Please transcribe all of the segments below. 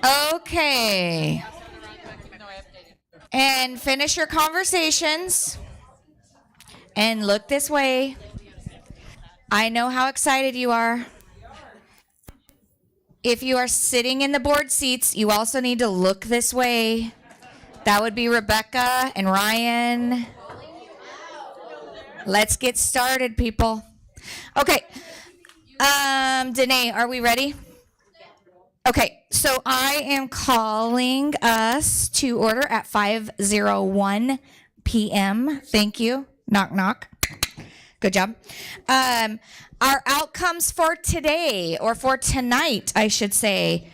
Okay. And finish your conversations and look this way. I know how excited you are. If you are sitting in the board seats, you also need to look this way. That would be Rebecca and Ryan. Let's get started, people. Okay. Danae, are we ready? Okay, so I am calling us to order at 5:01 p.m. Thank you. Knock, knock. Good job. Our outcomes for today, or for tonight, I should say.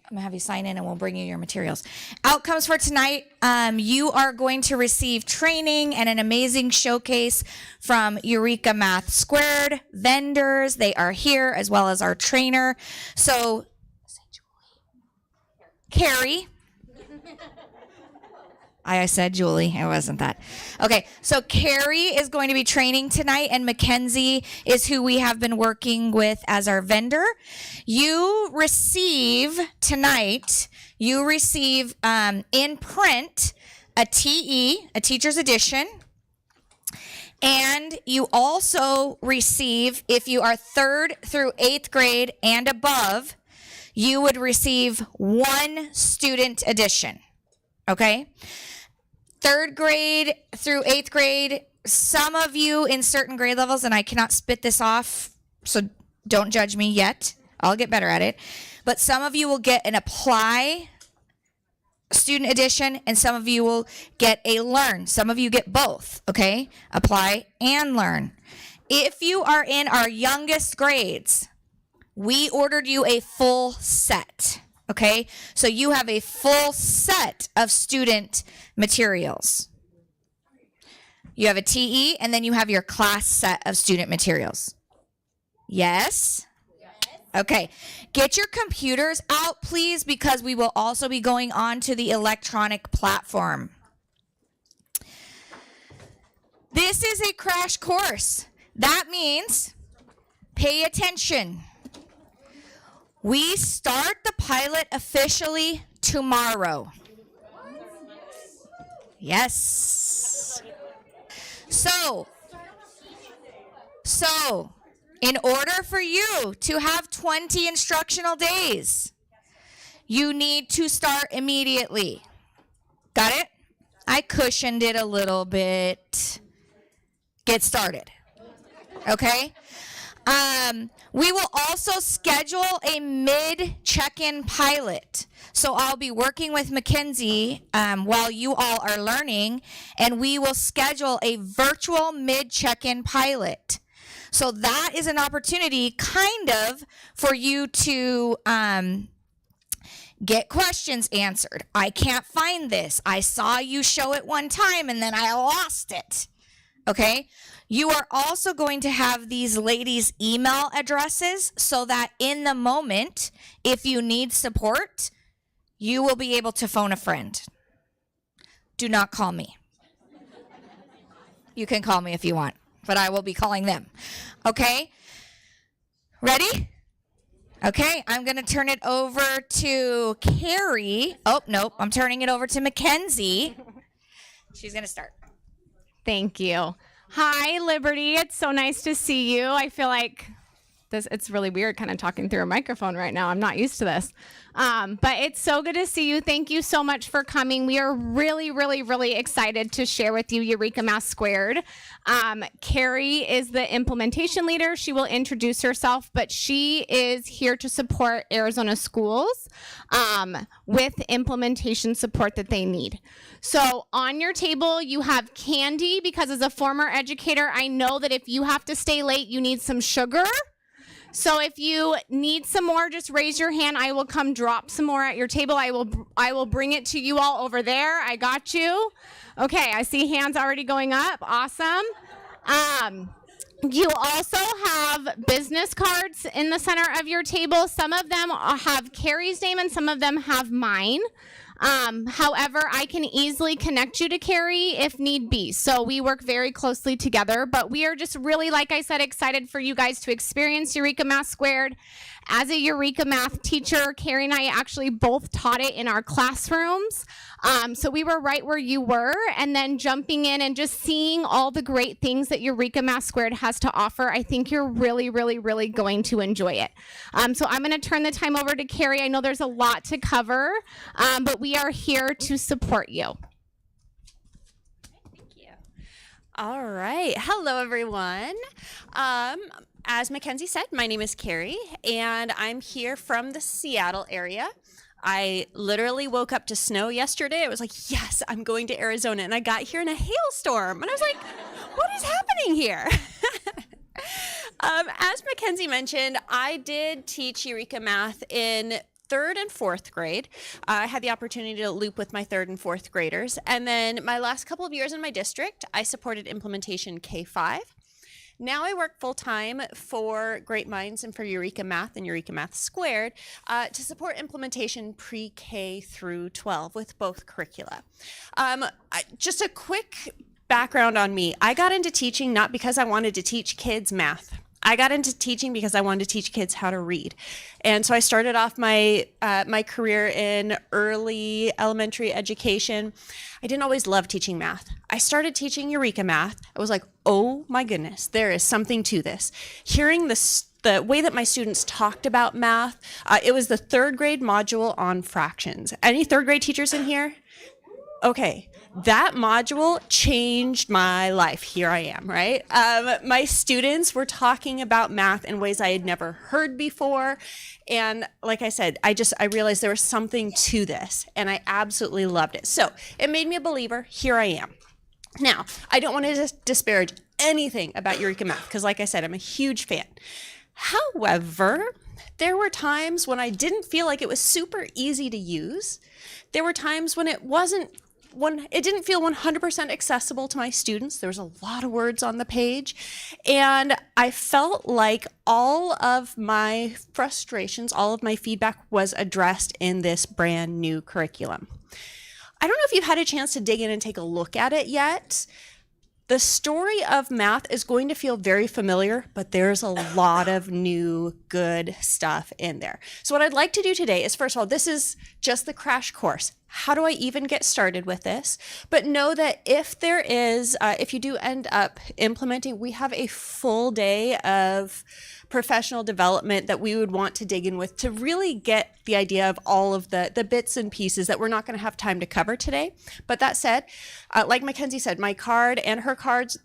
I'm going to have you sign in and we'll bring you your materials. Outcomes for tonight, you are going to receive training and an amazing showcase from Eureka Math Squared vendors. They are here, as well as our trainer. So, Carrie. I said Julie. It wasn't that. Okay, so Carrie is going to be training tonight, and Mackenzie is who we have been working with as our vendor. You receive tonight, in print, a TE, a teacher's edition. And you also receive, if you are 3rd through 8th grade and above, you would receive one student edition. Okay? 3rd grade through 8th grade, some of you in certain grade levels, and I cannot spit this off, so don't judge me yet. I'll get better at it. But some of you will get an apply student edition, and some of you will get a learn. Some of you get both, okay? Apply and learn. If you are in our youngest grades, we ordered you a full set. Okay, so you have a full set of student materials. You have a TE, and then you have your class set of student materials. Yes? Okay, get your computers out, please, because we will also be going on to the electronic platform. This is a crash course. That means pay attention. We start the pilot officially tomorrow. Yes. So, in order for you to have 20 instructional days, you need to start immediately. Got it? I cushioned it a little bit. Get started. Okay? We will also schedule a mid-check-in pilot. So I'll be working with Mackenzie while you all are learning, and we will schedule a virtual mid-check-in pilot. So that is an opportunity kind of for you to get questions answered. I can't find this. I saw you show it one time and then I lost it. Okay? You are also going to have these ladies' email addresses so that in the moment, if you need support, you will be able to phone a friend. Do not call me. You can call me if you want, but I will be calling them. Okay? Ready? Okay, I'm going to turn it over to Carrie. Oh, nope, I'm turning it over to Mackenzie. She's going to start. Thank you. Hi, Liberty. It's so nice to see you. I feel like it's really weird kind of talking through a microphone right now. I'm not used to this. But it's so good to see you. Thank you so much for coming. We are really, really, really excited to share with you Eureka Math Squared. Carrie is the implementation leader. She will introduce herself, but she is here to support Arizona schools with implementation support that they need. So on your table, you have candy, because as a former educator, I know that if you have to stay late, you need some sugar. So if you need some more, just raise your hand. I will come drop some more at your table. I will bring it to you all over there. I got you. Okay, I see hands already going up. Awesome. You also have business cards in the center of your table. Some of them have Carrie's name and some of them have mine. However, I can easily connect you to Carrie if need be. So we work very closely together, but we are just really, like I said, excited for you guys to experience Eureka Math Squared. As a Eureka Math teacher, Carrie and I actually both taught it in our classrooms. So we were right where you were, and then jumping in and just seeing all the great things that Eureka Math Squared has to offer. I think you're really, really, really going to enjoy it. So I'm going to turn the time over to Carrie. I know there's a lot to cover, but we are here to support you. Thank you. All right. Hello, everyone. As Mackenzie said, my name is Carrie, and I'm here from the Seattle area. I literally woke up to snow yesterday. I was like, yes, I'm going to Arizona. And I got here in a hailstorm. And I was like, what is happening here? As Mackenzie mentioned, I did teach Eureka Math in 3rd and 4th grade. I had the opportunity to loop with my 3rd and 4th graders. And then my last couple of years in my district, I supported implementation K-5. Now I work full-time for Greatminds and for Eureka Math and Eureka Math Squared to support implementation pre-K through 12 with both curricula. Just a quick background on me. I got into teaching not because I wanted to teach kids math. I got into teaching because I wanted to teach kids how to read. And so I started off my my career in early elementary education. I didn't always love teaching math. I started teaching Eureka Math. I was like, oh my goodness, there is something to this. Hearing the way that my students talked about math, it was the 3rd grade module on fractions. Any 3rd grade teachers in here? Okay, that module changed my life. Here I am, right? My students were talking about math in ways I had never heard before. And like I said, I realized there was something to this, and I absolutely loved it. So it made me a believer. Here I am. Now, I don't want to disparage anything about Eureka Math, because like I said, I'm a huge fan. However, there were times when I didn't feel like it was super easy to use. There were times when it didn't feel 100% accessible to my students. There was a lot of words on the page, and I felt like all of my frustrations, all of my feedback was addressed in this brand new curriculum. I don't know if you've had a chance to dig in and take a look at it yet. The story of math is going to feel very familiar, but there's a lot of new good stuff in there. So what I'd like to do today is, first of all, this is just the crash course. How do I even get started with this? But know that if you do end up implementing, we have a full day of professional development that we would want to dig in with to really get the idea of all of the bits and pieces that we're not going to have time to cover today. But that said, like Mackenzie said, my card and her cards,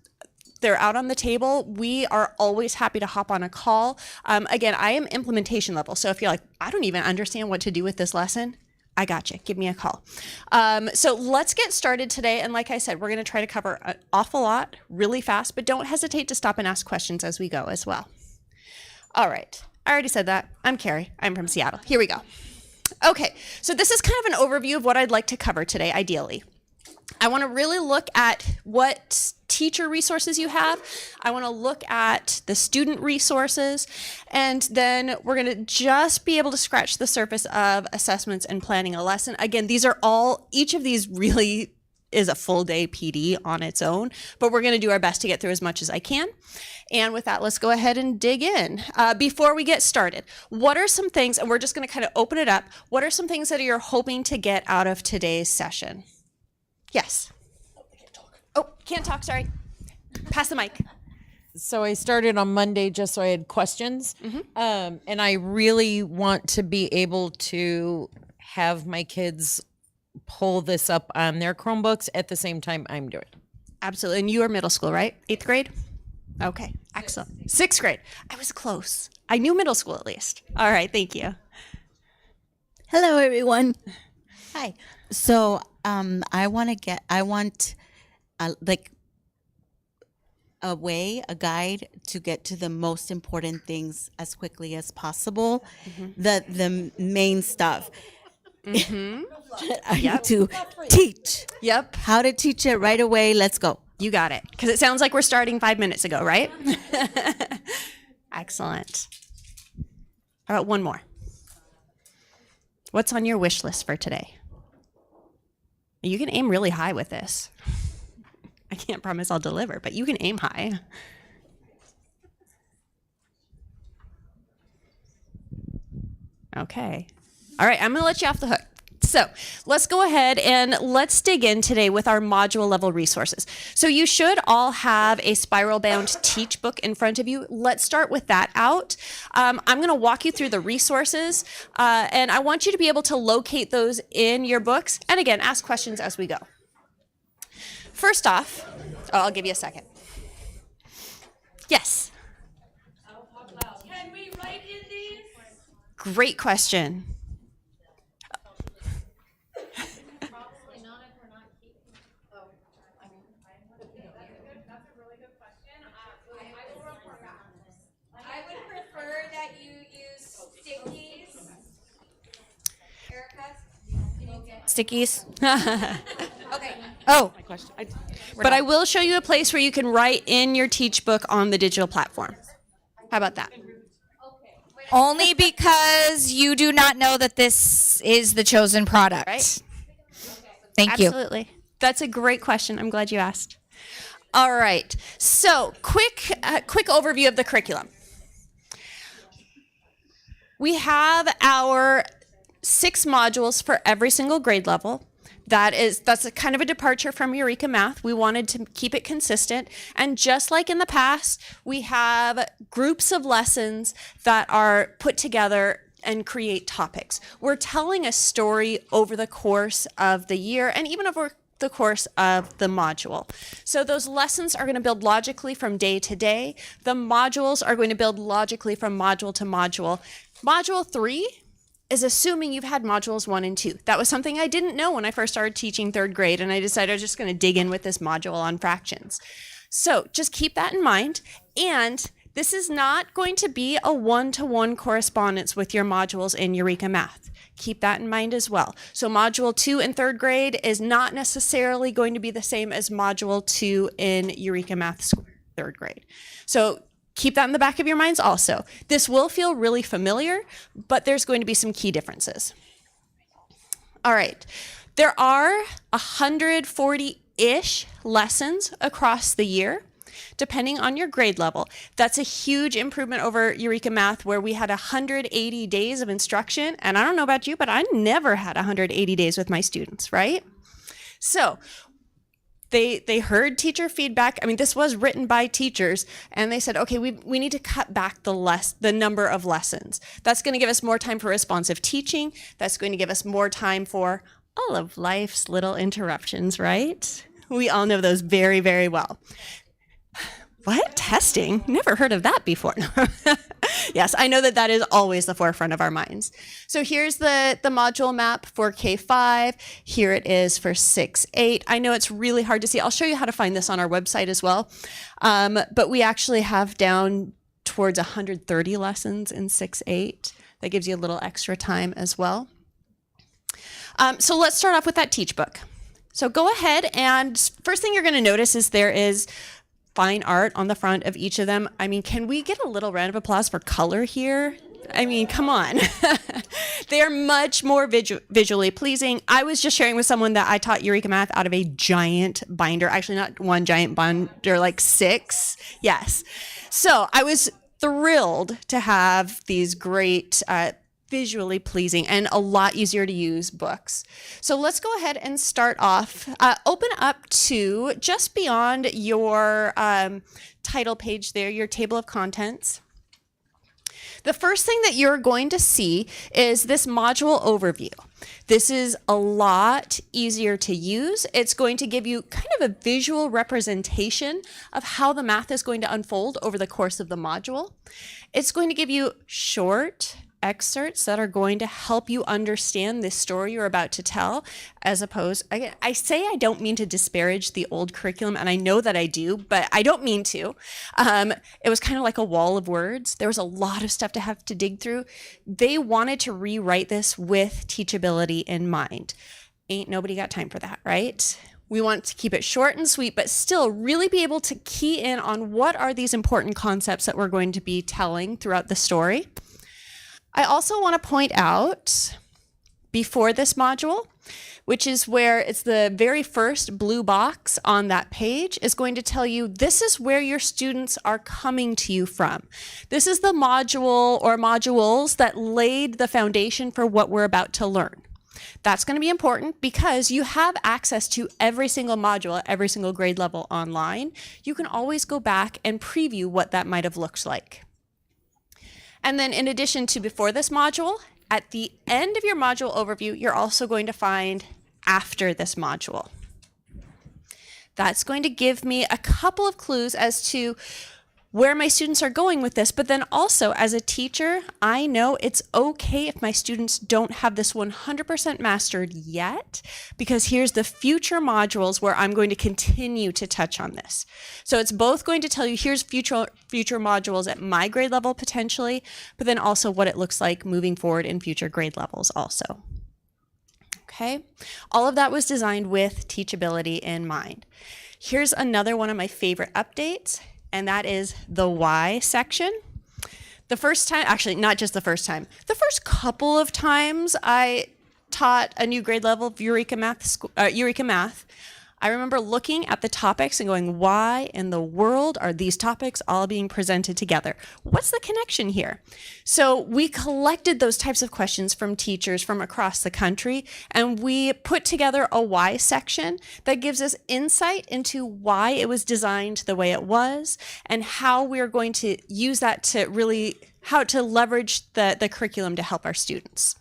they're out on the table. We are always happy to hop on a call. Again, I am implementation level. So if you're like, I don't even understand what to do with this lesson, I got you. Give me a call. So let's get started today. And like I said, we're going to try to cover an awful lot really fast, but don't hesitate to stop and ask questions as we go as well. All right. I already said that. I'm Carrie. I'm from Seattle. Here we go. Okay. So this is kind of an overview of what I'd like to cover today, ideally. I want to really look at what teacher resources you have. I want to look at the student resources, and then we're going to just be able to scratch the surface of assessments and planning a lesson. Again, each of these really is a full day PD on its own, but we're going to do our best to get through as much as I can. And with that, let's go ahead and dig in. Before we get started, what are some things, and we're just going to kind of open it up, what are some things that you're hoping to get out of today's session? Yes. Oh, can't talk, sorry. Pass the mic. So I started on Monday just so I had questions. And I really want to be able to have my kids pull this up on their Chromebooks at the same time I'm doing it. Absolutely. And you are middle school, right? 8th grade? Okay, excellent. 6th grade. I was close. I knew middle school at least. All right, thank you. Hello, everyone. Hi. So I want a guide to get to the most important things as quickly as possible. The main stuff. I need to teach. Yep. How to teach it right away. Let's go. You got it. Because it sounds like we're starting 5 minutes ago, right? Excellent. How about one more? What's on your wish list for today? You can aim really high with this. I can't promise I'll deliver, but you can aim high. Okay. All right, I'm going to let you off the hook. So let's go ahead and let's dig in today with our module level resources. So you should all have a spiral bound teach book in front of you. Let's start with that out. I'm going to walk you through the resources, and I want you to be able to locate those in your books. And again, ask questions as we go. First off, I'll give you a second. Yes. Can we write in these? Great question. I would prefer that you use stickies. Erica, can you get stickies? Okay. Oh, But I will show you a place where you can write in your teach book on the digital platform. How about that? only because you do not know that this is the chosen product. Right? Thank you. Absolutely. That's a great question. I'm glad you asked. All right. So, quick overview of the curriculum. We have our 6 modules for every single grade level. That's a kind of a departure from Eureka Math. We wanted to keep it consistent. And just like in the past, we have groups of lessons that are put together and create topics. We're telling a story over the course of the year and even over the course of the module. So those lessons are going to build logically from day to day. The modules are going to build logically from module to module. Module 3 is assuming you've had modules 1 and 2. That was something I didn't know when I first started teaching 3rd grade, and I decided I was just going to dig in with this module on fractions. So just keep that in mind. And this is not going to be a one-to-one correspondence with your modules in Eureka Math. Keep that in mind as well. So module 2 in 3rd grade is not necessarily going to be the same as module 2 in Eureka Math 3rd grade. So keep that in the back of your minds also. This will feel really familiar, but there's going to be some key differences. All right. There are 140-ish lessons across the year, depending on your grade level. That's a huge improvement over Eureka Math, where we had 180 days of instruction. And I don't know about you, but I never had 180 days with my students, right? So they heard teacher feedback. I mean, this was written by teachers, and they said, okay, we need to cut back the number of lessons. That's going to give us more time for responsive teaching. That's going to give us more time for all of life's little interruptions, right? We all know those very, very well. What? Testing? Never heard of that before. Yes, I know that is always the forefront of our minds. So here's the module map for K-5. Here it is for 6-8. I know it's really hard to see. I'll show you how to find this on our website as well. But we actually have down towards 130 lessons in 6-8. That gives you a little extra time as well. So let's start off with that teach book. So go ahead, and first thing you're going to notice is there is fine art on the front of each of them. I mean, can we get a little round of applause for color here? I mean, come on. They are much more visually pleasing. I was just sharing with someone that I taught Eureka Math out of a giant binder. Actually, not one giant binder, like 6. Yes. So I was thrilled to have these great visually pleasing and a lot easier to use books. So let's go ahead and start off. Open up to just beyond your title page there, your table of contents. The first thing that you're going to see is this module overview. This is a lot easier to use. It's going to give you kind of a visual representation of how the math is going to unfold over the course of the module. It's going to give you short excerpts that are going to help you understand this story you're about to tell, as opposed, I say I don't mean to disparage the old curriculum, and I know that I do, but I don't mean to. It was kind of like a wall of words. There was a lot of stuff to have to dig through. They wanted to rewrite this with teachability in mind. Ain't nobody got time for that, right? We want to keep it short and sweet, but still really be able to key in on what are these important concepts that we're going to be telling throughout the story. I also want to point out before this module, which is where it's the very first blue box on that page, is going to tell you this is where your students are coming to you from. This is the module or modules that laid the foundation for what we're about to learn. That's going to be important because you have access to every single module at every single grade level online. You can always go back and preview what that might have looked like. And then in addition to before this module, at the end of your module overview, you're also going to find after this module. That's going to give me a couple of clues as to where my students are going with this, but then also as a teacher, I know it's okay if my students don't have this 100% mastered yet, because here's the future modules where I'm going to continue to touch on this. So it's both going to tell you here's future modules at my grade level potentially, but then also what it looks like moving forward in future grade levels also. Okay, all of that was designed with teachability in mind. Here's another one of my favorite updates, and that is the why section. The first time, actually not just the first time, the first couple of times I taught a new grade level of Eureka Math, I remember looking at the topics and going, why in the world are these topics all being presented together? What's the connection here? So we collected those types of questions from teachers from across the country, and we put together a why section that gives us insight into why it was designed the way it was and how we're going to use that to really, how to leverage the curriculum to help our students.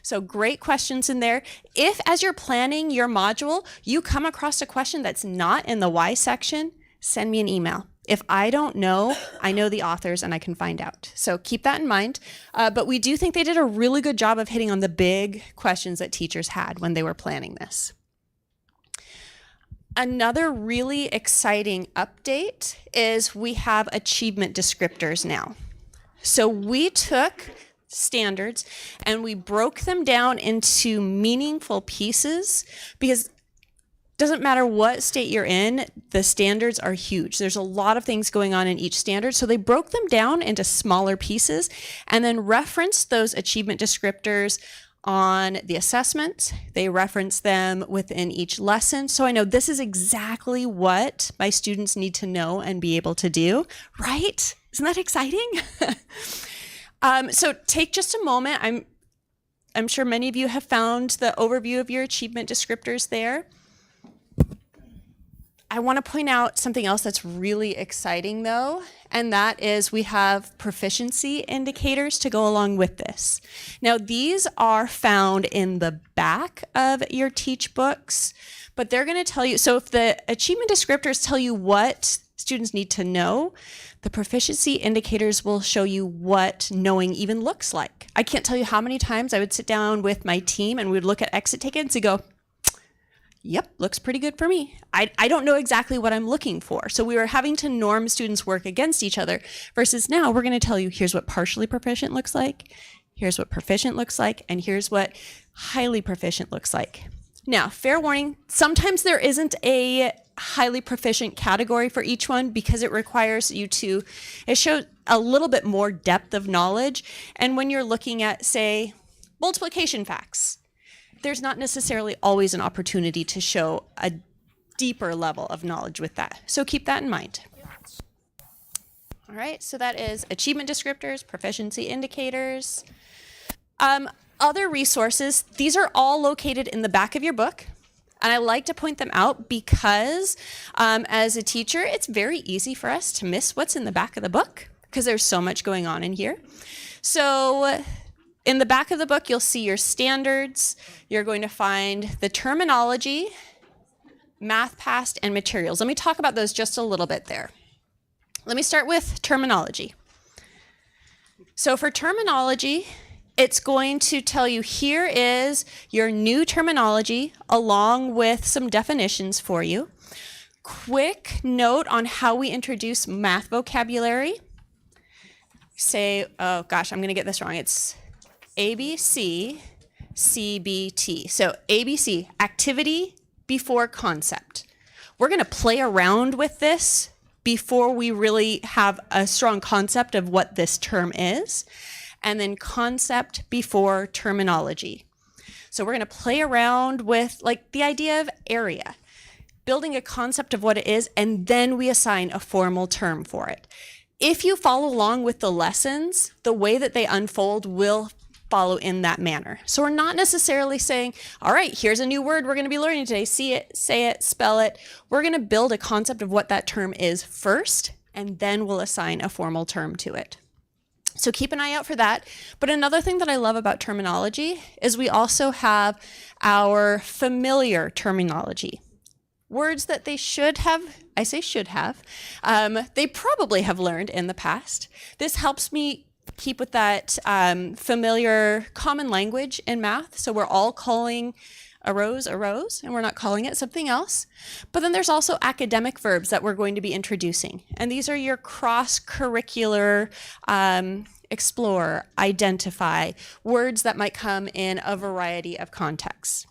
So great questions in there. If as you're planning your module, you come across a question that's not in the why section, send me an email. If I don't know, I know the authors and I can find out. So keep that in mind. But we do think they did a really good job of hitting on the big questions that teachers had when they were planning this. Another really exciting update is we have achievement descriptors now. So we took standards and we broke them down into meaningful pieces, because it doesn't matter what state you're in, the standards are huge. There's a lot of things going on in each standard. So they broke them down into smaller pieces and then referenced those achievement descriptors on the assessment. They reference them within each lesson. So I know this is exactly what my students need to know and be able to do, right? Isn't that exciting? So take just a moment. I'm sure many of you have found the overview of your achievement descriptors there. I want to point out something else that's really exciting though, and that is we have proficiency indicators to go along with this. Now these are found in the back of your teach books, but they're going to tell you, so if the achievement descriptors tell you what students need to know, the proficiency indicators will show you what knowing even looks like. I can't tell you how many times I would sit down with my team and we would look at exit tickets and go, yep, looks pretty good for me. I don't know exactly what I'm looking for. So we were having to norm students' work against each other versus now we're going to tell you here's what partially proficient looks like, here's what proficient looks like, and here's what highly proficient looks like. Now, fair warning, sometimes there isn't a highly proficient category for each one because it requires you to, it shows a little bit more depth of knowledge. And when you're looking at, say, multiplication facts, there's not necessarily always an opportunity to show a deeper level of knowledge with that. So keep that in mind. All right, so that is achievement descriptors, proficiency indicators. Other resources, these are all located in the back of your book. And I like to point them out because as a teacher, it's very easy for us to miss what's in the back of the book because there's so much going on in here. So in the back of the book, you'll see your standards. You're going to find the terminology, math past, and materials. Let me talk about those just a little bit there. Let me start with terminology. So for terminology, it's going to tell you here is your new terminology along with some definitions for you. Quick note on how we introduce math vocabulary. Say, oh gosh, I'm going to get this wrong. It's ABC, CBT. So ABC, activity before concept. We're going to play around with this before we really have a strong concept of what this term is. And then concept before terminology. So we're going to play around with like the idea of area, building a concept of what it is, and then we assign a formal term for it. If you follow along with the lessons, the way that they unfold will follow in that manner. So we're not necessarily saying, all right, here's a new word we're going to be learning today. See it, say it, spell it. We're going to build a concept of what that term is first, and then we'll assign a formal term to it. So keep an eye out for that. But another thing that I love about terminology is we also have our familiar terminology. Words that they should have, I say should have, they probably have learned in the past. This helps me keep with that familiar common language in math. So we're all calling a rose, and we're not calling it something else. But then there's also academic verbs that we're going to be introducing. And these are your cross-curricular, explore, identify, words that might come in a variety of contexts.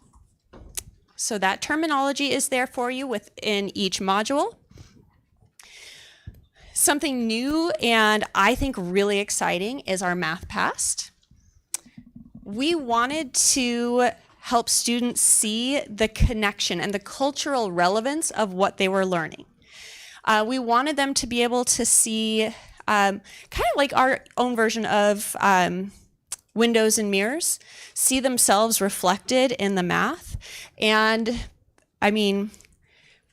So that terminology is there for you within each module. Something new and I think really exciting is our Math Past. We wanted to help students see the connection and the cultural relevance of what they were learning. We wanted them to be able to see kind of like our own version of windows and mirrors, see themselves reflected in the math. And I mean,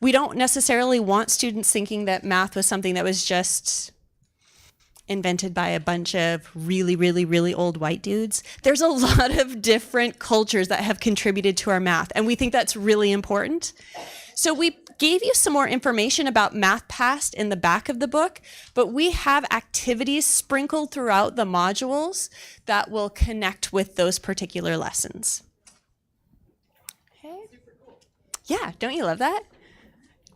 we don't necessarily want students thinking that math was something that was just invented by a bunch of really, really, really old white dudes. There's a lot of different cultures that have contributed to our math, and we think that's really important. So we gave you some more information about Math Past in the back of the book, but we have activities sprinkled throughout the modules that will connect with those particular lessons. Okay. Yeah, don't you love that?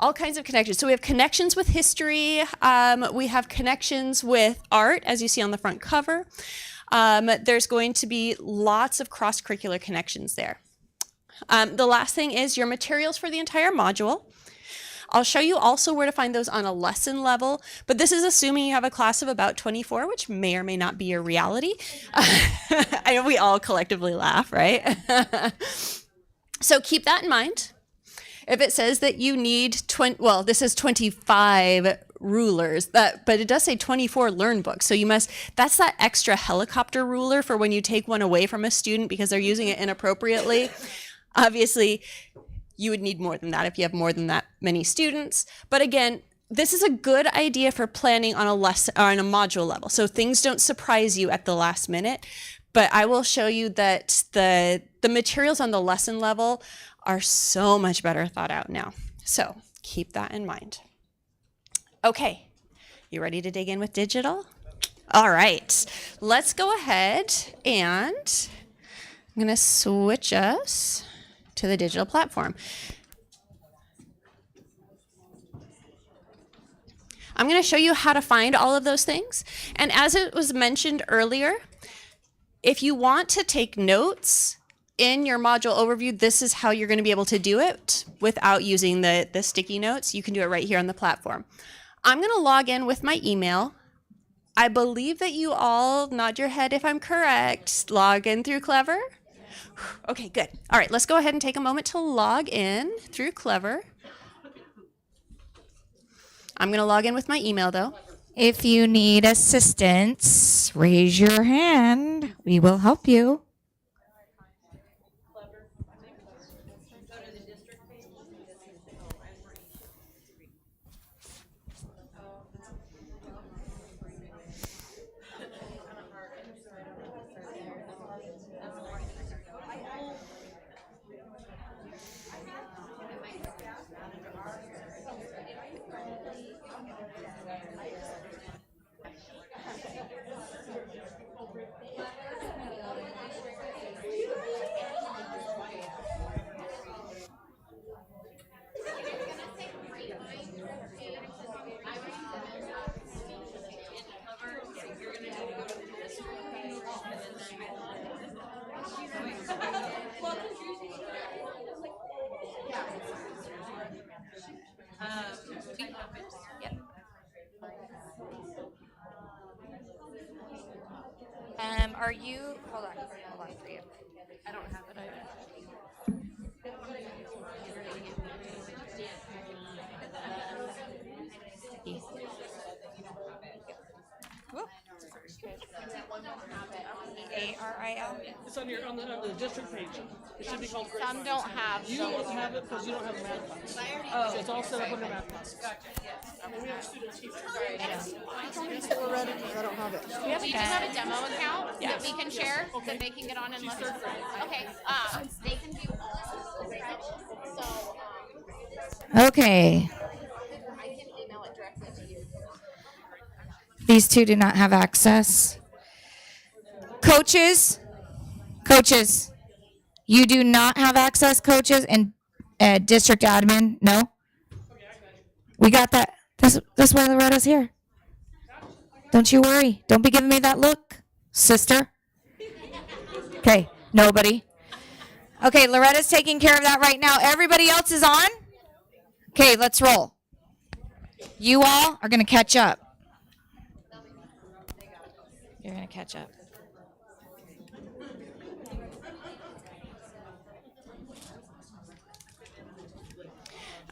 All kinds of connections. So we have connections with history. We have connections with art, as you see on the front cover. There's going to be lots of cross-curricular connections there. The last thing is your materials for the entire module. I'll show you also where to find those on a lesson level, but this is assuming you have a class of about 24, which may or may not be your reality. I know we all collectively laugh, right? So keep that in mind. If it says that you need this is 25 rulers, but it does say 24 learn books. So that's that extra helicopter ruler for when you take one away from a student because they're using it inappropriately. Obviously, you would need more than that if you have more than that many students. But again, this is a good idea for planning on a lesson or on a module level. So things don't surprise you at the last minute. But I will show you that the materials on the lesson level are so much better thought out now. So keep that in mind. Okay, you ready to dig in with digital? All right, let's go ahead and I'm gonna switch us to the digital platform. I'm gonna show you how to find all of those things. And as it was mentioned earlier, if you want to take notes in your module overview, this is how you're going to be able to do it without using the sticky notes. You can do it right here on the platform. I'm going to log in with my email. I believe that you all nod your head if I'm correct. Log in through Clever. Okay, good. All right, let's go ahead and take a moment to log in through Clever. I'm going to log in with my email, though. If you need assistance, raise your hand. We will help you. Are you, hold on for you. I don't have it either. ARIL. It's on the district page. It should be called Greatminds. Some don't have. You don't have it because you don't have a math class. So it's all set up under math classes. We have a student teacher. We do have a demo account that we can share that they can get on and listen. Okay. They can do all this stretch. So Okay. I can email it directly to you. These two do not have access. Coaches, you do not have access, coaches, and district admin. No? We got that. That's why Loretta's here. Don't you worry. Don't be giving me that look, sister. Okay, nobody. Okay, Loretta's taking care of that right now. Everybody else is on? Okay, let's roll. You all are going to catch up. You're going to catch up.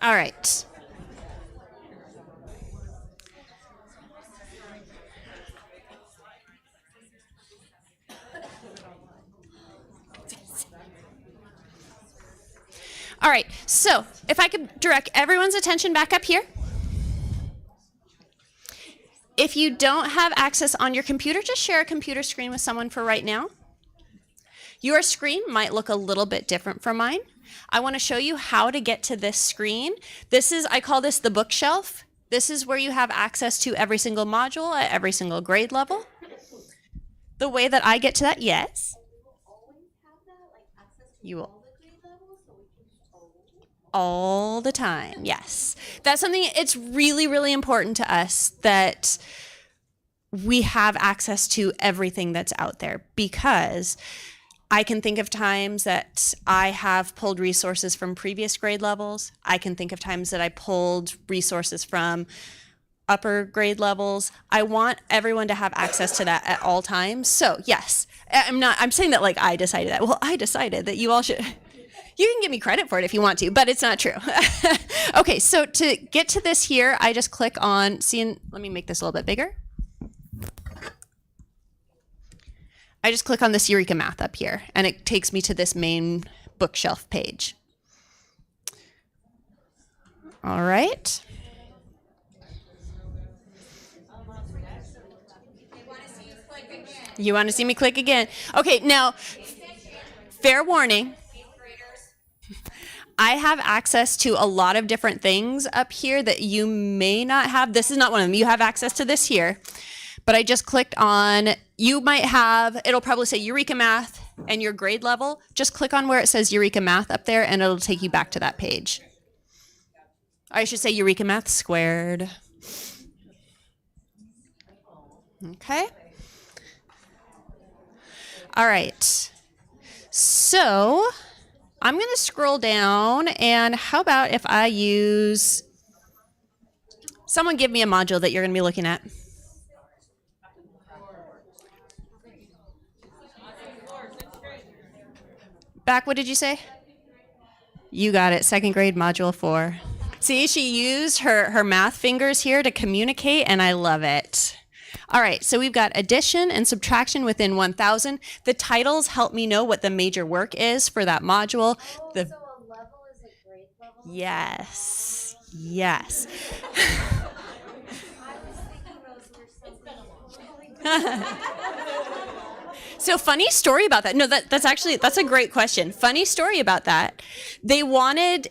All right. All right, so if I could direct everyone's attention back up here. If you don't have access on your computer, just share a computer screen with someone for right now. Your screen might look a little bit different from mine. I want to show you how to get to this screen. I call this the bookshelf. This is where you have access to every single module at every single grade level. The way that I get to that, yes. You will. All the time, yes. That's something, it's really, really important to us that we have access to everything that's out there, because I can think of times that I have pulled resources from previous grade levels. I can think of times that I pulled resources from upper grade levels. I want everyone to have access to that at all times. So yes, I'm saying that like I decided that. Well, I decided that you all should. You can give me credit for it if you want to, but it's not true. Okay, so to get to this here, I just click on, let me make this a little bit bigger. I just click on this Eureka Math up here, and it takes me to this main bookshelf page. All right. You want to see me click again? Okay, now, fair warning. I have access to a lot of different things up here that you may not have. This is not one of them. You have access to this here. But I just clicked on, you might have, it'll probably say Eureka Math and your grade level. Just click on where it says Eureka Math up there and it'll take you back to that page. I should say Eureka Math squared. Okay. All right. So I'm going to scroll down, and how about if I use, someone give me a module that you're going to be looking at. Back, what did you say? You got it, 2nd grade, module 4. See, she used her math fingers here to communicate, and I love it. All right, so we've got addition and subtraction within 1,000. The titles help me know what the major work is for that module. So a level is a grade level? Yes, yes. I was thinking those were something. So funny story about that. No, that's a great question. Funny story about that. They wanted,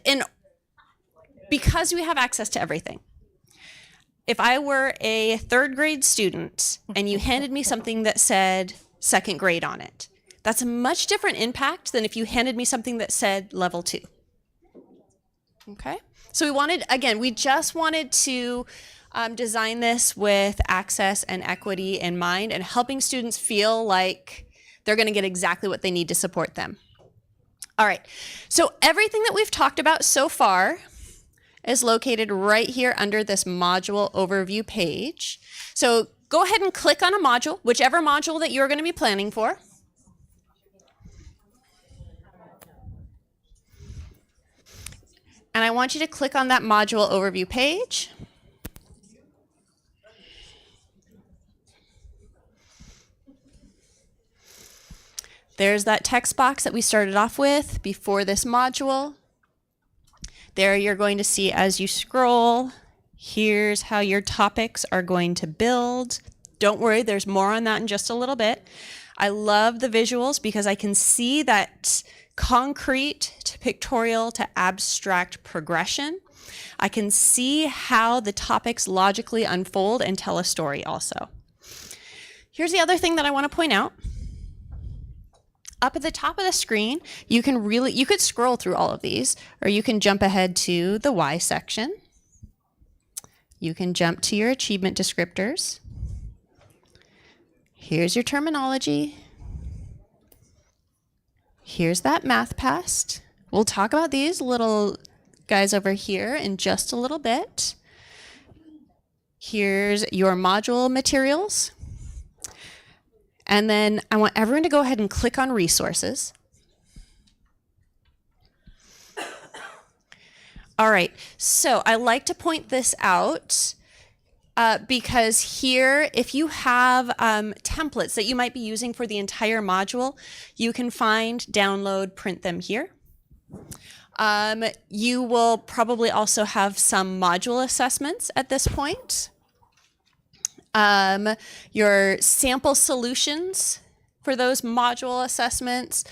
because we have access to everything. If I were a 3rd grade student and you handed me something that said 2nd grade on it, that's a much different impact than if you handed me something that said level 2. Okay? So we just wanted to design this with access and equity in mind and helping students feel like they're going to get exactly what they need to support them. All right. So everything that we've talked about so far is located right here under this module overview page. So go ahead and click on a module, whichever module that you're going to be planning for. And I want you to click on that module overview page. There's that text box that we started off with before this module. There you're going to see as you scroll, here's how your topics are going to build. Don't worry, there's more on that in just a little bit. I love the visuals because I can see that concrete to pictorial to abstract progression. I can see how the topics logically unfold and tell a story also. Here's the other thing that I want to point out. Up at the top of the screen, you could scroll through all of these, or you can jump ahead to the Y section. You can jump to your achievement descriptors. Here's your terminology. Here's that math past. We'll talk about these little guys over here in just a little bit. Here's your module materials. And then I want everyone to go ahead and click on resources. All right, so I like to point this out because here, if you have templates that you might be using for the entire module, you can find, download, print them here. You will probably also have some module assessments at this point. Your sample solutions for those module assessment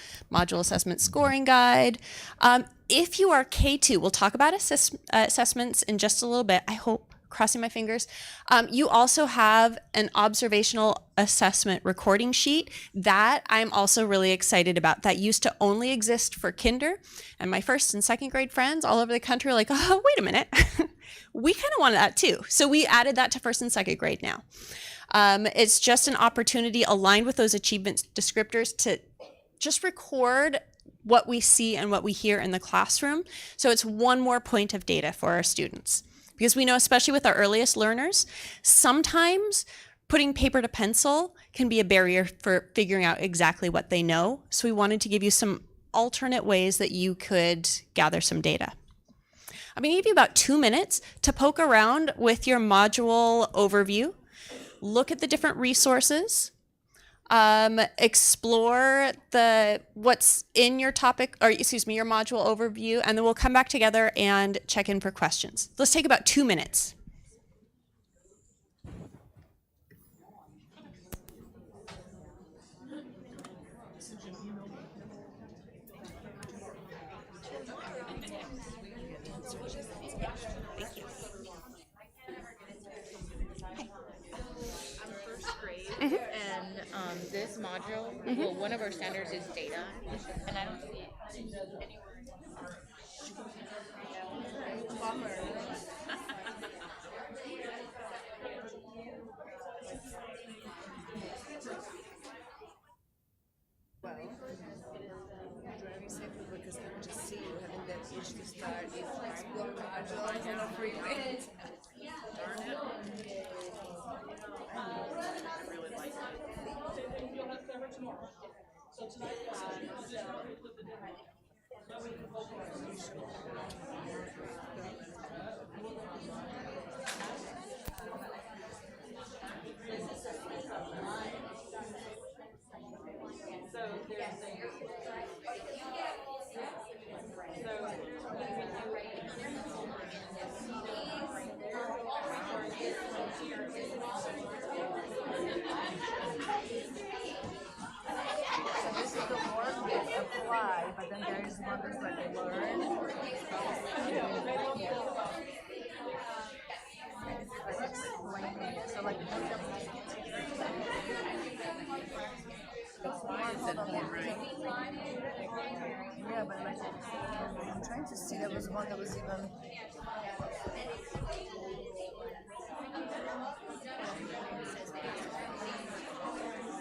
scoring guide. If you are K2, we'll talk about assessments in just a little bit, I hope, crossing my fingers. You also have an observational assessment recording sheet that I'm also really excited about. That used to only exist for kinder, and my first and second grade friends all over the country are like, oh, wait a minute. We kind of wanted that too. So we added that to first and second grade now. It's just an opportunity aligned with those achievement descriptors to just record what we see and what we hear in the classroom. So it's one more point of data for our students. Because we know, especially with our earliest learners, sometimes putting paper to pencil can be a barrier for figuring out exactly what they know. So we wanted to give you some alternate ways that you could gather some data. I'm going to give you about 2 minutes to poke around with your module overview, look at the different resources, explore what's in your topic, or excuse me, your module overview, and then we'll come back together and check in for questions. Let's take about 2 minutes. And this module, well, one of our standards is data, and I don't see it anywhere. Driving safely because they would just see you having that itch to start. It's like explore modules on a freeway. Darn it. I really like it. You'll have cover tomorrow. So tonight, apply, but then there is one that's like learn. Like explaining it. So like yeah, but like I'm trying to see, there was one that was even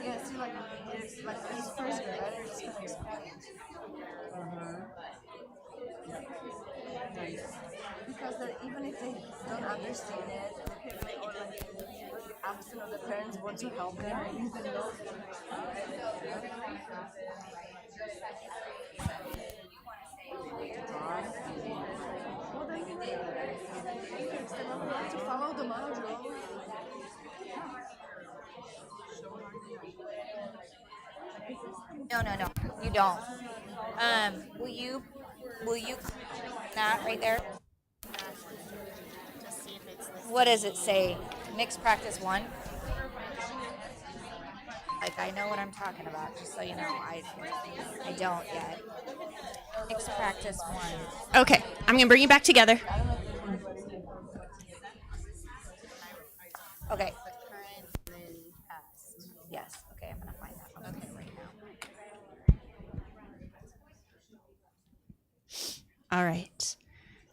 yeah, see like it's like it's first grade, right? It's just explain it. Because even if they don't understand it, or like absent of the parents want to help them, even though well, then you teach them how to follow the module. No, you don't. Will you that right there? What does it say? Mixed practice 1? Like, I know what I'm talking about, just so you know. I don't yet. Mixed practice 1. Okay, I'm going to bring you back together. Okay. Yes. Okay, I'm gonna find that one right now. All right.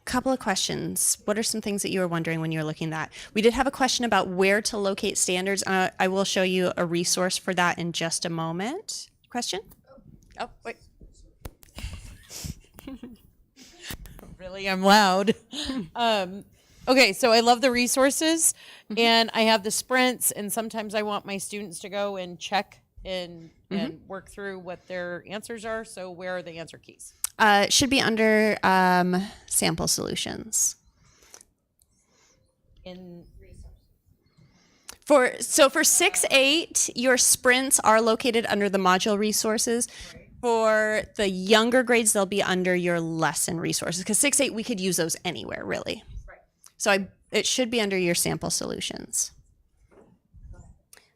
Couple of questions. What are some things that you were wondering when you were looking at that? We did have a question about where to locate standards. I will show you a resource for that in just a moment. Question? Oh, wait. Really, I'm loud. Okay, so I love the resources, and I have the sprints, and sometimes I want my students to go and check and work through what their answers are. So where are the answer keys? It should be under sample solutions. For 6-8, your sprints are located under the module resources. For the younger grades, they'll be under your lesson resources, because 6-8, we could use those anywhere, really. So it should be under your sample solutions.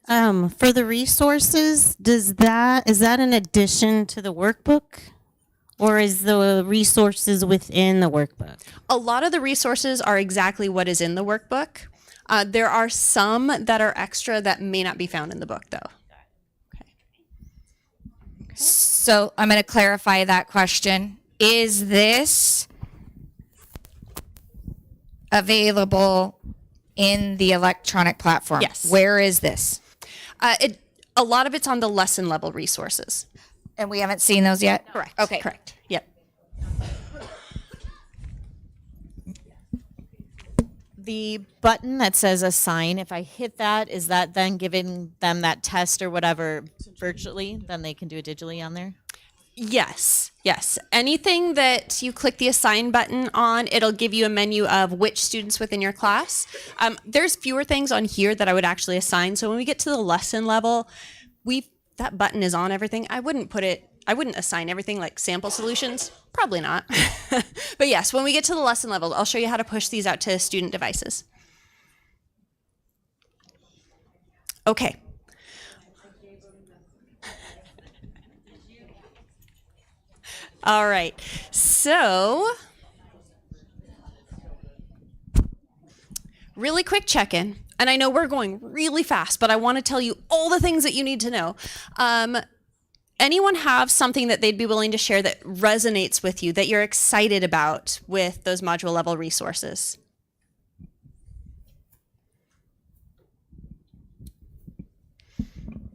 For the resources, is that in addition to the workbook? Or is the resources within the workbook? A lot of the resources are exactly what is in the workbook. There are some that are extra that may not be found in the book, though. So I'm going to clarify that question. Is this available in the electronic platform? Yes. Where is this? A lot of it's on the lesson level resources. And we haven't seen those yet? Correct. Okay. Correct. Yep. The button that says assign, if I hit that, is that then giving them that test or whatever virtually? Then they can do it digitally on there? Yes. Yes. Anything that you click the assign button on, it'll give you a menu of which students within your class. There's fewer things on here that I would actually assign. So when we get to the lesson level, that button is on everything. I wouldn't assign everything like sample solutions. Probably not. But yes, when we get to the lesson level, I'll show you how to push these out to student devices. Okay. All right. So, really quick check-in. And I know we're going really fast, but I want to tell you all the things that you need to know. Anyone have something that they'd be willing to share that resonates with you, that you're excited about with those module level resources?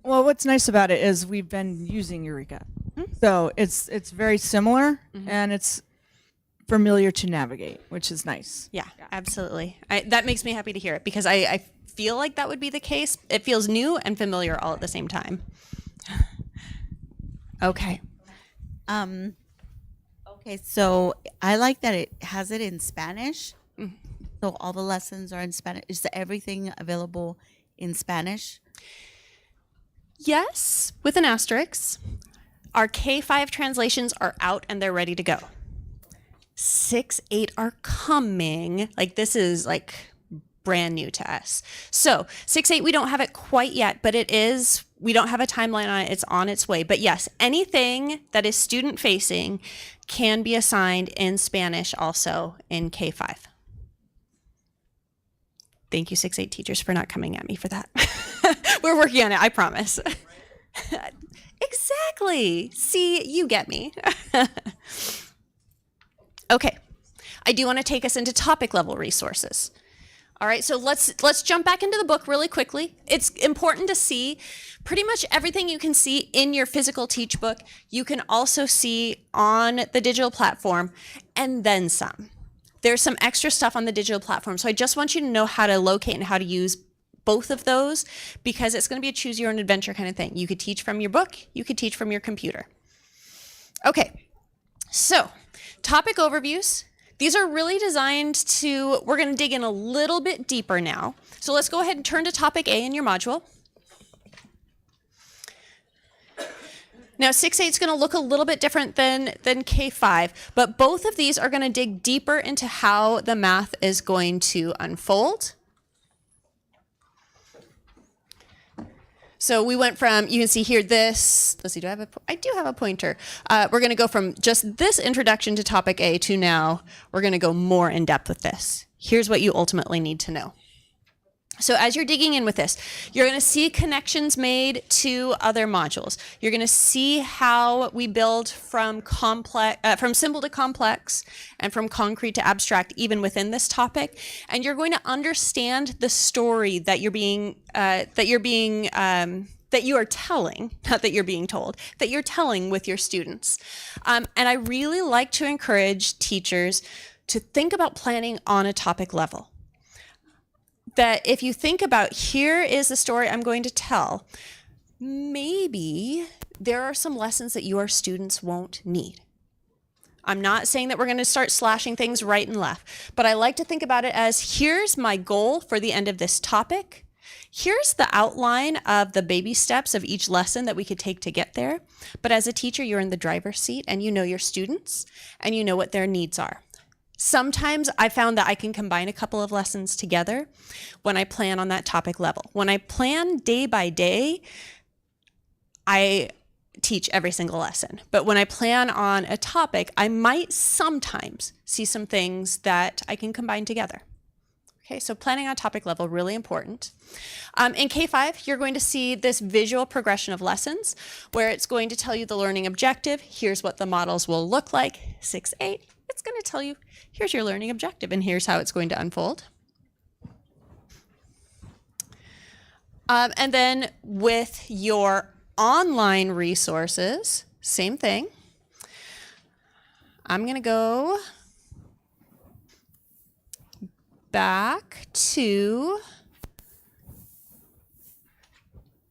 Well, what's nice about it is we've been using Eureka. So it's very similar and it's familiar to navigate, which is nice. Yeah, absolutely. That makes me happy to hear it, because I feel like that would be the case. It feels new and familiar all at the same time. Okay. Okay, so I like that it has it in Spanish. So all the lessons are in Spanish. Is everything available in Spanish? Yes, with an asterisk. Our K-5 translations are out and they're ready to go. 6-8 are coming. Like, this is like brand new to us. So 6-8, we don't have it quite yet, but we don't have a timeline on it. It's on its way. But yes, anything that is student facing can be assigned in Spanish also in K-5. Thank you, 6-8 teachers, for not coming at me for that. We're working on it, I promise. Exactly. See, you get me. Okay. I do want to take us into topic level resources. All right, so let's jump back into the book really quickly. It's important to see pretty much everything you can see in your physical teach book, you can also see on the digital platform, and then some. There's some extra stuff on the digital platform, so I just want you to know how to locate and how to use both of those, because it's going to be a choose your own adventure kind of thing. You could teach from your book, you could teach from your computer. Okay, so topic overviews. These are really designed to, we're going to dig in a little bit deeper now. So let's go ahead and turn to topic A in your module. Now, 6-8 is going to look a little bit different than K5, but both of these are going to dig deeper into how the math is going to unfold. So we went from, you can see here this, let's see, I do have a pointer. We're going to go from just this introduction to topic A to now, we're going to go more in depth with this. Here's what you ultimately need to know. So as you're digging in with this, you're going to see connections made to other modules. You're going to see how we build from simple to complex and from concrete to abstract, even within this topic. And you're going to understand the story that you are telling, not that you're being told, that you're telling with your students. And I really like to encourage teachers to think about planning on a topic level. That if you think about, here is the story I'm going to tell, maybe there are some lessons that your students won't need. I'm not saying that we're going to start slashing things right and left, but I like to think about it as, here's my goal for the end of this topic. Here's the outline of the baby steps of each lesson that we could take to get there. But as a teacher, you're in the driver's seat and you know your students and you know what their needs are. Sometimes I found that I can combine a couple of lessons together when I plan on that topic level. When I plan day by day, I teach every single lesson. But when I plan on a topic, I might sometimes see some things that I can combine together. Okay, so planning on topic level, really important. In K5, you're going to see this visual progression of lessons where it's going to tell you the learning objective. Here's what the models will look like. 6-8. It's going to tell you, here's your learning objective, and here's how it's going to unfold. And then with your online resources, same thing. I'm going to go back to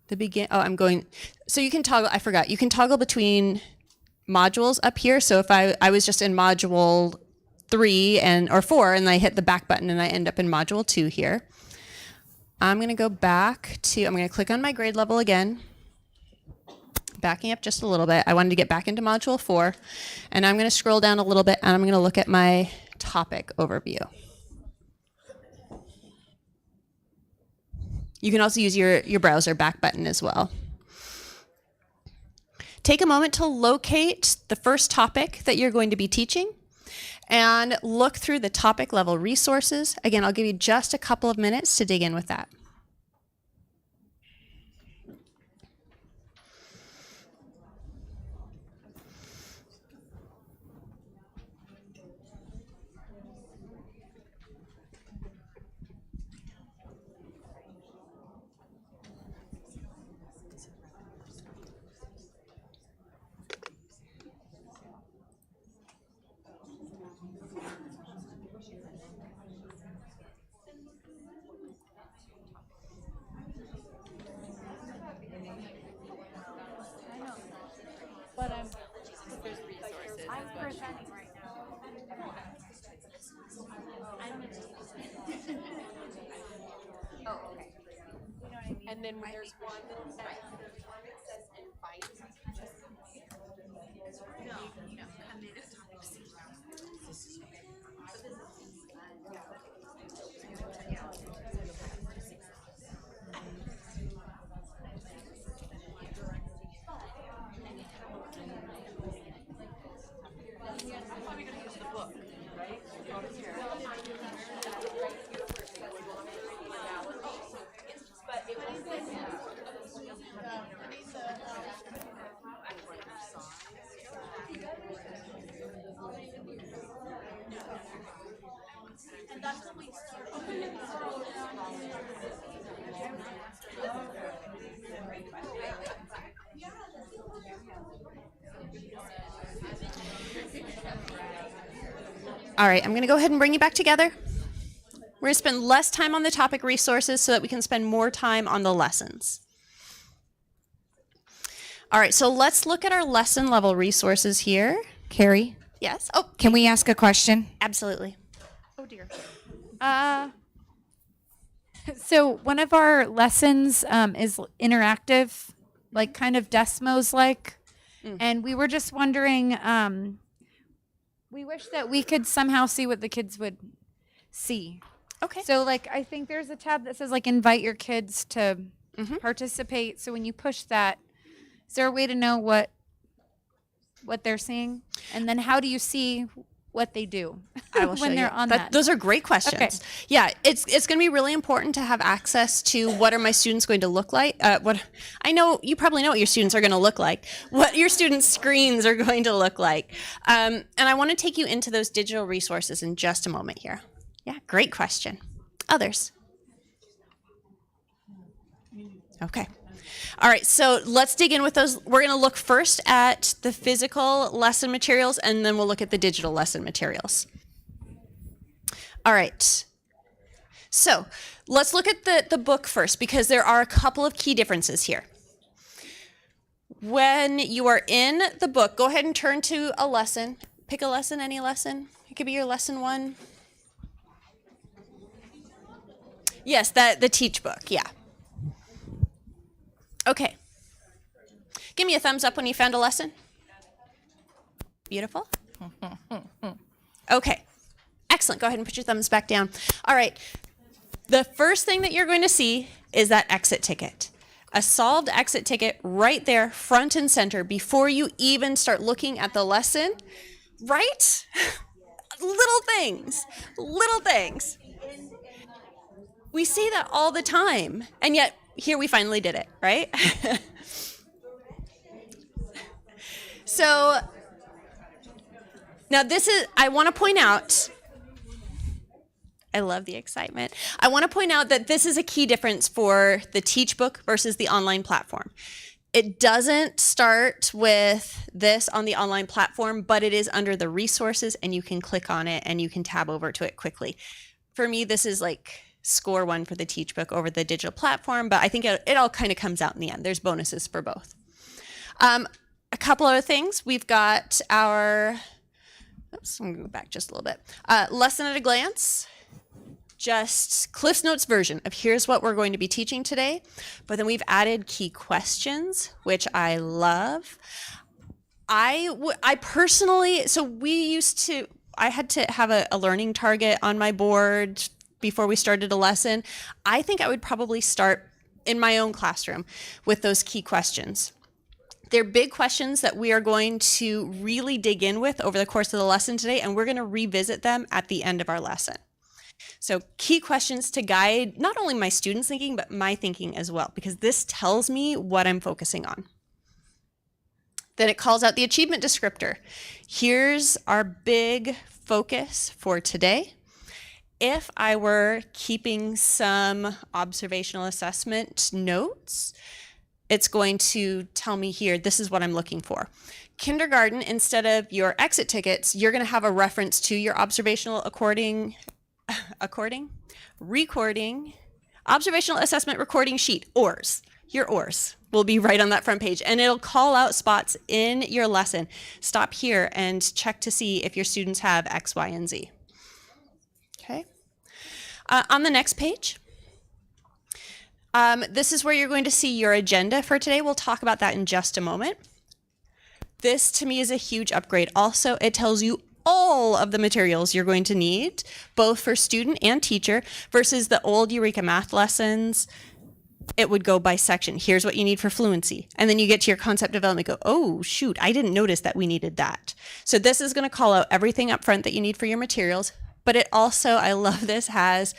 the begin. Oh, I'm going. So you can toggle, I forgot, you can toggle between modules up here. So if I was just in module 3 or 4 and I hit the back button and I end up in module 2 here, I'm going to go back to, I'm going to click on my grade level again, backing up just a little bit. I wanted to get back into module 4, and I'm going to scroll down a little bit and I'm going to look at my topic overview. You can also use your browser back button as well. Take a moment to locate the first topic that you're going to be teaching and look through the topic level resources. Again, I'll give you just a couple of minutes to dig in with that. And then there's one that says invite. All right, I'm going to go ahead and bring you back together. We're going to spend less time on the topic resources so that we can spend more time on the lessons. All right, so let's look at our lesson level resources here. Carrie, Yes? Oh, can we ask a question? absolutely. Oh dear. So one of our lessons is interactive, like kind of Desmos like, And we were just wondering, we wish that we could somehow see what the kids would see. Okay. So like, I think there's a tab that says like invite your kids to participate. So when you push that, is there a way to know what they're seeing? And then how do you see what they do I will show when they're you. on that? Those are great questions. Okay. Yeah, it's going to be really important to have access to what are my students going to look like. I know you probably know what your students are going to look like, what your students' screens are going to look like, and I want to take you into those digital resources in just a moment here. Yeah, great question. Others? Okay. All right, so let's dig in with those. We're going to look first at the physical lesson materials, and then we'll look at the digital lesson materials. All right. So let's look at the book first, because there are a couple of key differences here. When you are in the book, go ahead and turn to a lesson. Pick a lesson, any lesson. It could be your lesson 1. Yes, the teach book, yeah. Okay. Give me a thumbs up when you found a lesson. Beautiful. Okay. Excellent. Go ahead and put your thumbs back down. All right. The first thing that you're going to see is that exit ticket. A solved exit ticket right there, front and center, before you even start looking at the lesson. Right? Little things. Little things. We say that all the time, and yet here we finally did it, right? So now I want to point out, I love the excitement. I want to point out that this is a key difference for the Teach book versus the online platform. It doesn't start with this on the online platform, but it is under the resources, and you can click on it and you can tab over to it quickly. For me, this is like score 1 for the Teach book over the digital platform, but I think it all kind of comes out in the end. There's bonuses for both. A couple other things. We've got our, oops, I'm gonna go back just a little bit. Lesson at a glance, just Cliff's Notes version of here's what we're going to be teaching today, but then we've added key questions, which I love. I personally, so I had to have a learning target on my board before we started a lesson. I think I would probably start in my own classroom with those key questions. They're big questions that we are going to really dig in with over the course of the lesson today, and we're going to revisit them at the end of our lesson. So key questions to guide not only my students' thinking, but my thinking as well, because this tells me what I'm focusing on. Then it calls out the achievement descriptor. Here's our big focus for today. If I were keeping some observational assessment notes, it's going to tell me here, this is what I'm looking for. Kindergarten, instead of your exit tickets, you're going to have a reference to your observational recording, observational assessment recording sheet, ORS. Your ORS will be right on that front page, and it'll call out spots in your lesson. Stop here and check to see if your students have X, Y, and Z. Okay. On the next page, this is where you're going to see your agenda for today. We'll talk about that in just a moment. This to me is a huge upgrade. Also, it tells you all of the materials you're going to need, both for student and teacher, versus the old Eureka math lessons. It would go by section. Here's what you need for fluency. And then you get to your concept development, go, oh, shoot, I didn't notice that we needed that. So this is going to call out everything up front that you need for your materials. But it also, I love this, has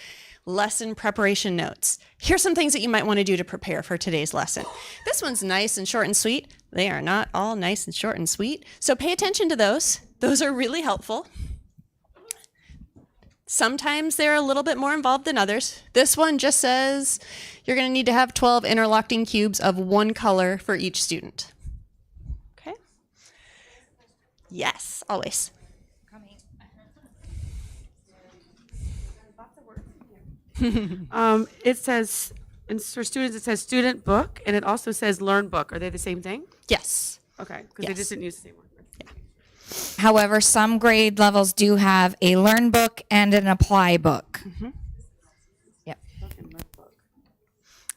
lesson preparation notes. Here's some things that you might want to do to prepare for today's lesson. This one's nice and short and sweet. They are not all nice and short and sweet. So pay attention to those. Those are really helpful. Sometimes they're a little bit more involved than others. This one just says you're going to need to have 12 interlocking cubes of one color for each student. Okay? Yes, always. It says, and for students, it says student book, and it also says learn book. Are they the same thing? Yes. Okay, because they just didn't use the same word. Yeah. However, some grade levels do have a learn book and an apply book. Mm-hmm. Yep.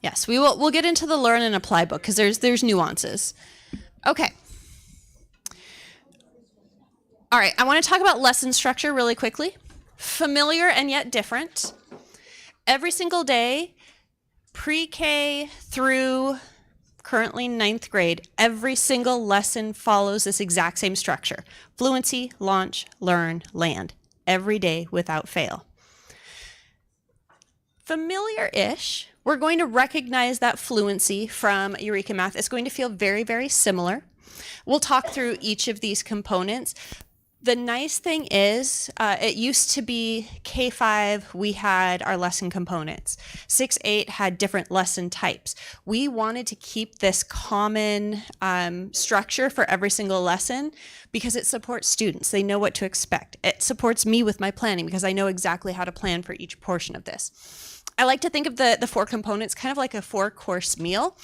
Yes, we'll get into the learn and apply book because there's nuances. Okay. All right, I want to talk about lesson structure really quickly. Familiar and yet different. Every single day, pre-K through currently 9th grade, every single lesson follows this exact same structure. Fluency, launch, learn, land. Every day without fail. Familiar-ish, we're going to recognize that fluency from Eureka Math. It's going to feel very, very similar. We'll talk through each of these components. The nice thing is, it used to be K-5, we had our lesson components. 6-8 had different lesson types. We wanted to keep this common structure for every single lesson because it supports students. They know what to expect. It supports me with my planning because I know exactly how to plan for each portion of this. I like to think of the 4 components kind of like a 4-course meal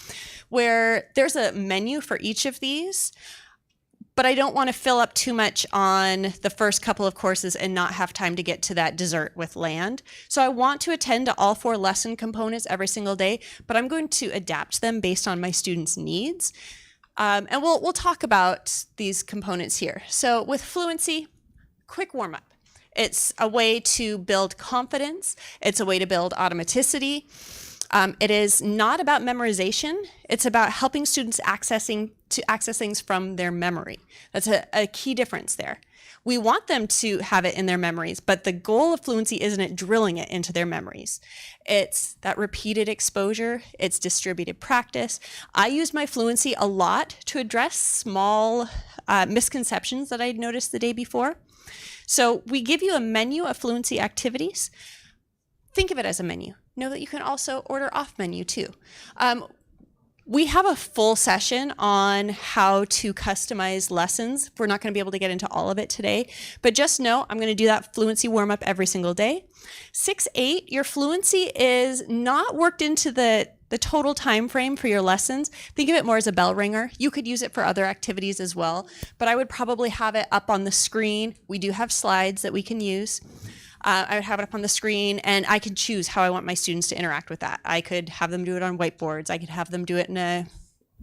where there's a menu for each of these, but I don't want to fill up too much on the first couple of courses and not have time to get to that dessert with land. So I want to attend to all 4 lesson components every single day, but I'm going to adapt them based on my students' needs. And we'll talk about these components here. So with fluency, quick warm-up. It's a way to build confidence. It's a way to build automaticity. It is not about memorization. It's about helping students access things from their memory. That's a key difference there. We want them to have it in their memories, but the goal of fluency isn't drilling it into their memories. It's that repeated exposure. It's distributed practice. I use my fluency a lot to address small misconceptions that I'd noticed the day before. So we give you a menu of fluency activities. Think of it as a menu. Know that you can also order off menu too. We have a full session on how to customize lessons. We're not going to be able to get into all of it today, but just know I'm going to do that fluency warm-up every single day. 6-8, your fluency is not worked into the total time frame for your lessons. Think of it more as a bell ringer. You could use it for other activities as well, but I would probably have it up on the screen. We do have slides that we can use. I would have it up on the screen, and I can choose how I want my students to interact with that. I could have them do it on whiteboards. I could have them do it in a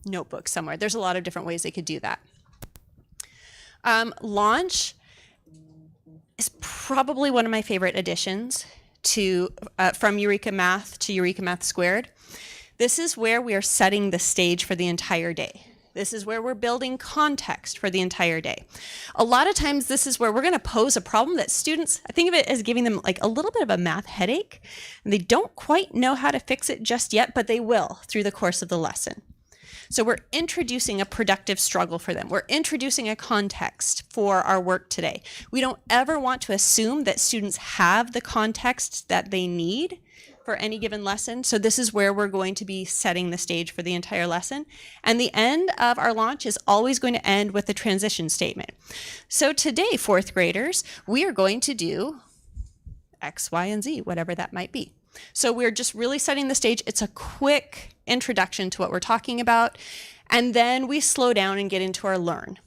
notebook somewhere. There's a lot of different ways they could do that. Launch is probably one of my favorite additions to from Eureka Math to Eureka Math Squared. This is where we are setting the stage for the entire day. This is where we're building context for the entire day. A lot of times this is where we're going to pose a problem that students, I think of it as giving them like a little bit of a math headache, and they don't quite know how to fix it just yet, but they will through the course of the lesson. So we're introducing a productive struggle for them. We're introducing a context for our work today. We don't ever want to assume that students have the context that they need for any given lesson. So this is where we're going to be setting the stage for the entire lesson. And the end of our launch is always going to end with a transition statement. So today, 4th graders, we are going to do X, Y, and Z, whatever that might be. So we're just really setting the stage. It's a quick introduction to what we're talking about. And then we slow down and get into our learn.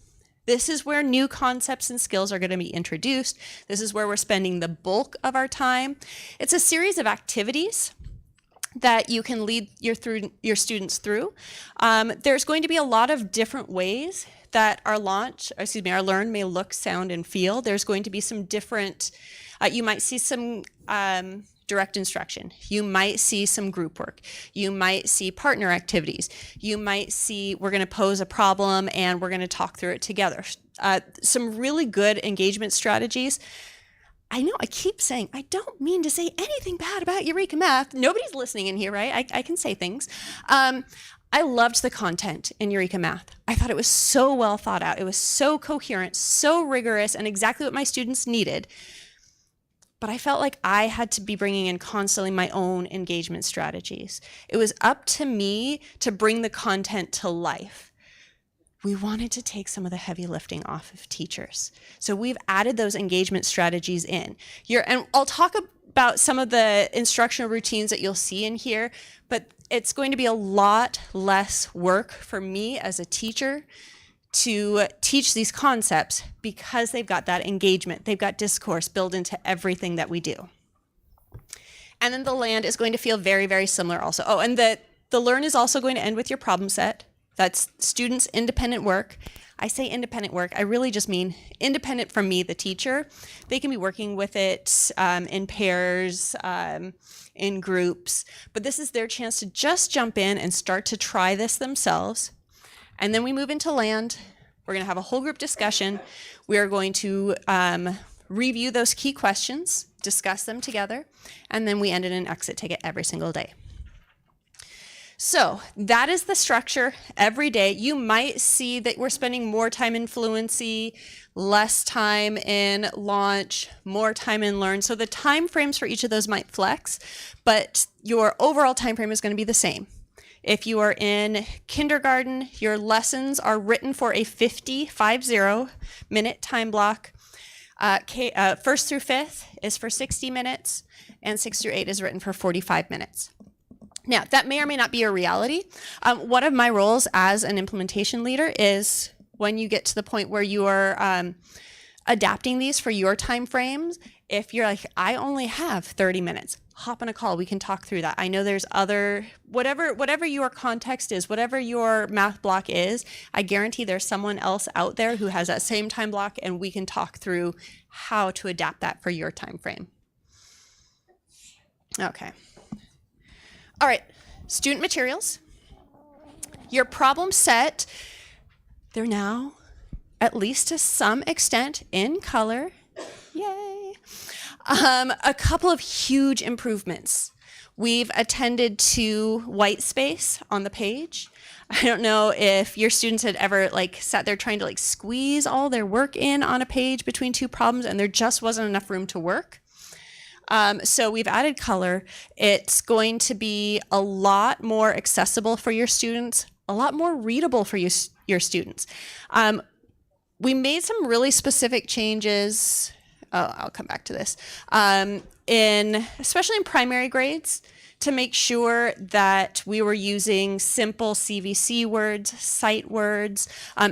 This is where new concepts and skills are going to be introduced. This is where we're spending the bulk of our time. It's a series of activities that you can lead your students through. There's going to be a lot of different ways that our learn may look, sound, and feel. There's going to be some different, you might see some direct instruction. You might see some group work. You might see partner activities. You might see we're going to pose a problem and we're going to talk through it together. Some really good engagement strategies. I know I keep saying, I don't mean to say anything bad about Eureka Math. Nobody's listening in here, right? I can say things. I loved the content in Eureka Math. I thought it was so well thought out. It was so coherent, so rigorous, and exactly what my students needed. But I felt like I had to be bringing in constantly my own engagement strategies. It was up to me to bring the content to life. We wanted to take some of the heavy lifting off of teachers. So we've added those engagement strategies in. And I'll talk about some of the instructional routines that you'll see in here, but it's going to be a lot less work for me as a teacher to teach these concepts because they've got that engagement. They've got discourse built into everything that we do. And then the land is going to feel very, very similar also. Oh, and the learn is also going to end with your problem set. That's students' independent work. I say independent work, I really just mean independent from me, the teacher. They can be working with it in pairs, in groups, but this is their chance to just jump in and start to try this themselves. And then we move into land. We're going to have a whole group discussion. We are going to review those key questions, discuss them together, and then we end in an exit ticket every single day. So that is the structure every day. You might see that we're spending more time in fluency, less time in launch, more time in learn. So the time frames for each of those might flex, but your overall time frame is going to be the same. If you are in kindergarten, your lessons are written for a 50 minute time block. First through fifth is for 60 minutes, and 6 through 8 is written for 45 minutes. Now, that may or may not be a reality. One of my roles as an implementation leader is when you get to the point where you are adapting these for your time frames. If you're like, I only have 30 minutes, hop on a call. We can talk through that. I know there's whatever your context is, whatever your math block is, I guarantee there's someone else out there who has that same time block, and we can talk through how to adapt that for your time frame. Okay. All right, student materials. Your problem set, they're now, at least to some extent, in color. Yay. A couple of huge improvements. We've attended to white space on the page. I don't know if your students had ever sat there trying to squeeze all their work in on a page between two problems, and there just wasn't enough room to work. So we've added color. It's going to be a lot more accessible for your students, a lot more readable for your students. We made some really specific changes. Oh, I'll come back to this. Especially in primary grades, to make sure that we were using simple CVC words, sight words.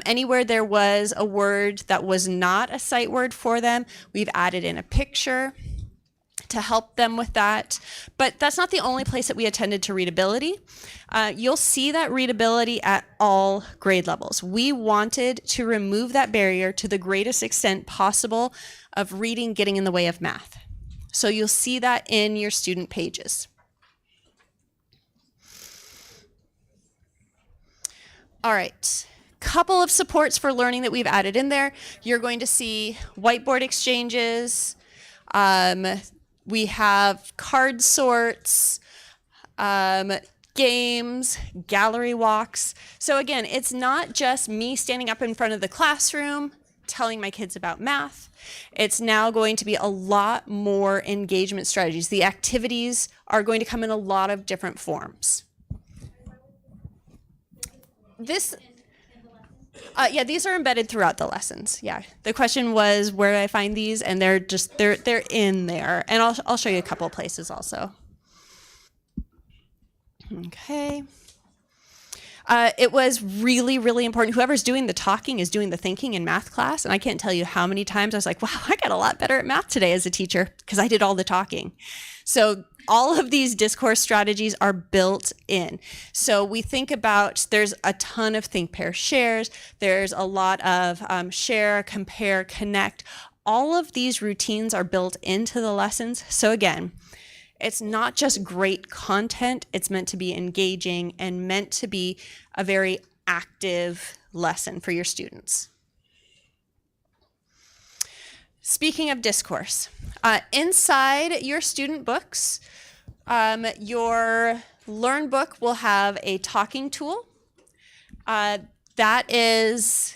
Anywhere there was a word that was not a sight word for them, we've added in a picture to help them with that. But that's not the only place that we attended to readability. You'll see that readability at all grade levels. We wanted to remove that barrier to the greatest extent possible of reading getting in the way of math. So you'll see that in your student pages. All right. Couple of supports for learning that we've added in there. You're going to see whiteboard exchanges. We have card sorts, games, gallery walks. So again, it's not just me standing up in front of the classroom telling my kids about math. It's now going to be a lot more engagement strategies. The activities are going to come in a lot of different forms. These are embedded throughout the lessons. Yeah, the question was where do I find these, and they're in there, and I'll show you a couple places also. Okay. It was really, really important. Whoever's doing the talking is doing the thinking in math class, and I can't tell you how many times I was like, wow, I got a lot better at math today as a teacher because I did all the talking. So all of these discourse strategies are built in. So we think about, there's a ton of think, pair, shares. There's a lot of share, compare, connect. All of these routines are built into the lessons. So again, it's not just great content. It's meant to be engaging and meant to be a very active lesson for your students. Speaking of discourse, inside your student books, your Learn book will have a talking tool. That is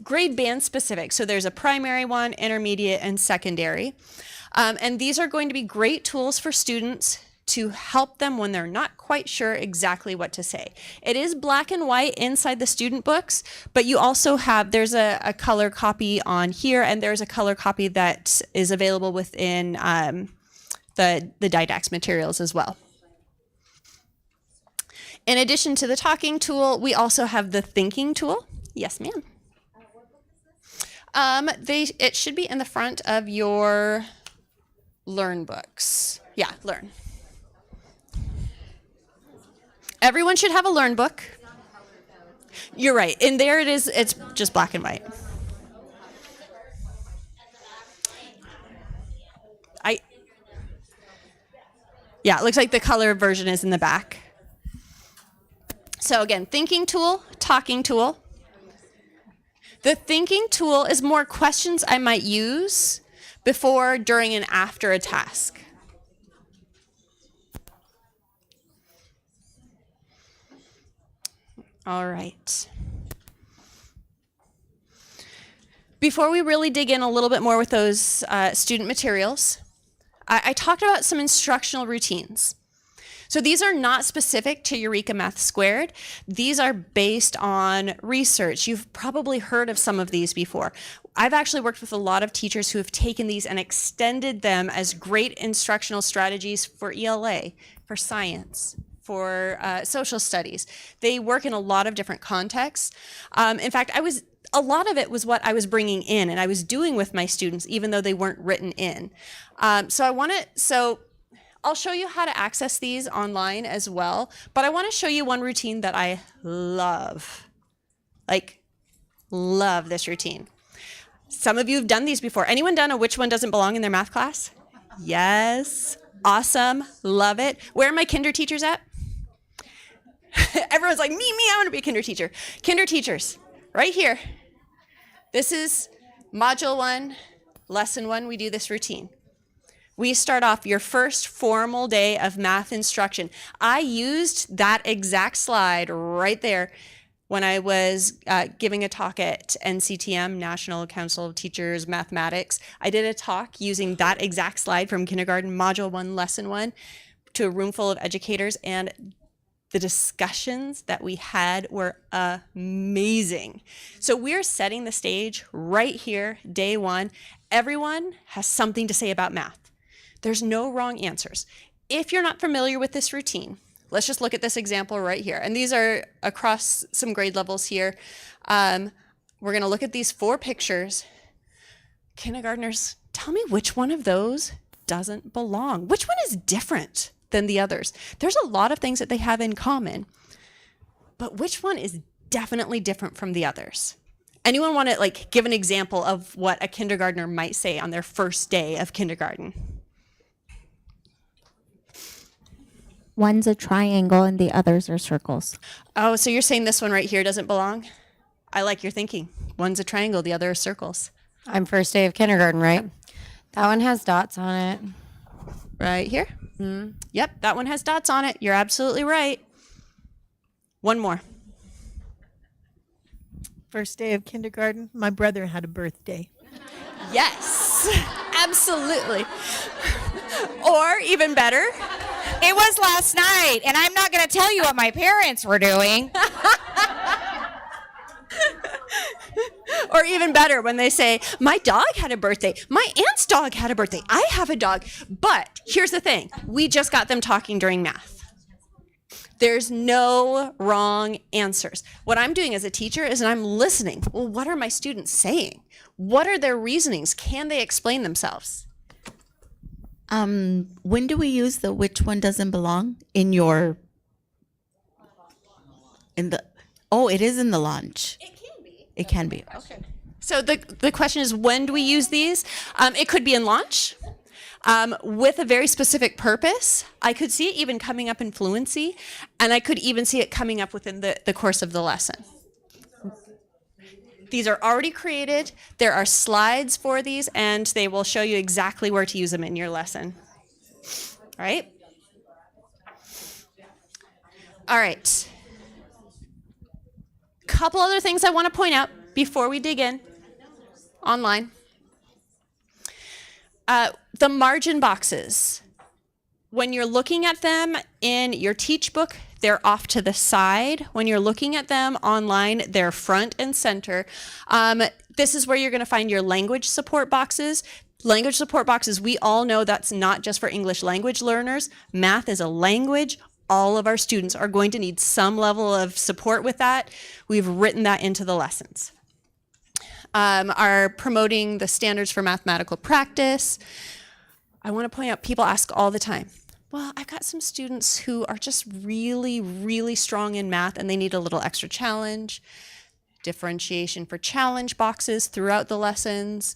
grade band specific. So there's a primary one, intermediate, and secondary. And these are going to be great tools for students to help them when they're not quite sure exactly what to say. It is black and white inside the student books, but you also have, there's a color copy on here, and there's a color copy that is available within the didactics materials as well. In addition to the talking tool, we also have the thinking tool. Yes, ma'am. It should be in the front of your Learn books. Yeah, Learn. Everyone should have a Learn book. You're right. And there it is. It's just black and white. Yeah, it looks like the color version is in the back. So again, thinking tool, talking tool. The thinking tool is more questions I might use before, during, and after a task. All right. Before we really dig in a little bit more with those student materials, I talked about some instructional routines. So these are not specific to Eureka Math Squared. These are based on research. You've probably heard of some of these before. I've actually worked with a lot of teachers who have taken these and extended them as great instructional strategies for ELA, for science, for social studies. They work in a lot of different contexts. In fact, a lot of it was what I was bringing in and I was doing with my students, even though they weren't written in. So I'll show you how to access these online as well, but I want to show you one routine that I love. Love this routine. Some of you have done these before. Anyone done a which one doesn't belong in their math class? Yes. Awesome. Love it. Where are my kinder teachers at? Everyone's like, me, I want to be a kinder teacher. Kinder teachers, right here. This is module 1, lesson 1. We do this routine. We start off your first formal day of math instruction. I used that exact slide right there when I was giving a talk at NCTM, National Council of Teachers Mathematics. I did a talk using that exact slide from kindergarten, module 1, lesson 1, to a room full of educators, and the discussions that we had were amazing. So we're setting the stage right here, day 1. Everyone has something to say about math. There's no wrong answers. If you're not familiar with this routine, let's just look at this example right here. And these are across some grade levels here. We're gonna look at these 4 pictures. Kindergartners, tell me which one of those doesn't belong. Which one is different than the others? There's a lot of things that they have in common, but which one is definitely different from the others? Anyone want to give an example of what a kindergartner might say on their first day of kindergarten? One's a triangle and the others are circles. Oh, so you're saying this one right here doesn't belong? I like your thinking. One's a triangle, the other is circles. I'm first day of kindergarten, right? That one has dots on it. Right here? Yep, that one has dots on it. You're absolutely right. One more. First day of kindergarten, my brother had a birthday. Yes, absolutely. Or even better, it was last night, and I'm not going to tell you what my parents were doing. Or even better, when they say, my dog had a birthday, my aunt's dog had a birthday, I have a dog. But here's the thing, we just got them talking during math. There's no wrong answers. What I'm doing as a teacher is I'm listening. Well, what are my students saying? What are their reasonings? Can they explain themselves? When do we use the which one doesn't belong in your, it is in the lunch. It can be. Okay. So the question is, when do we use these? It could be in launch with a very specific purpose. I could see it even coming up in fluency, and I could even see it coming up within the course of the lesson. These are already created. There are slides for these, and they will show you exactly where to use them in your lesson. All right? All right. Couple other things I want to point out before we dig in online. The margin boxes. When you're looking at them in your teach book, they're off to the side. When you're looking at them online, they're front and center. This is where you're going to find your language support boxes. Language support boxes, we all know that's not just for English language learners. Math is a language. All of our students are going to need some level of support with that. We've written that into the lessons. Are promoting the standards for mathematical practice. I want to point out, people ask all the time, well, I've got some students who are just really, really strong in math and they need a little extra challenge. Differentiation for challenge boxes throughout the lessons.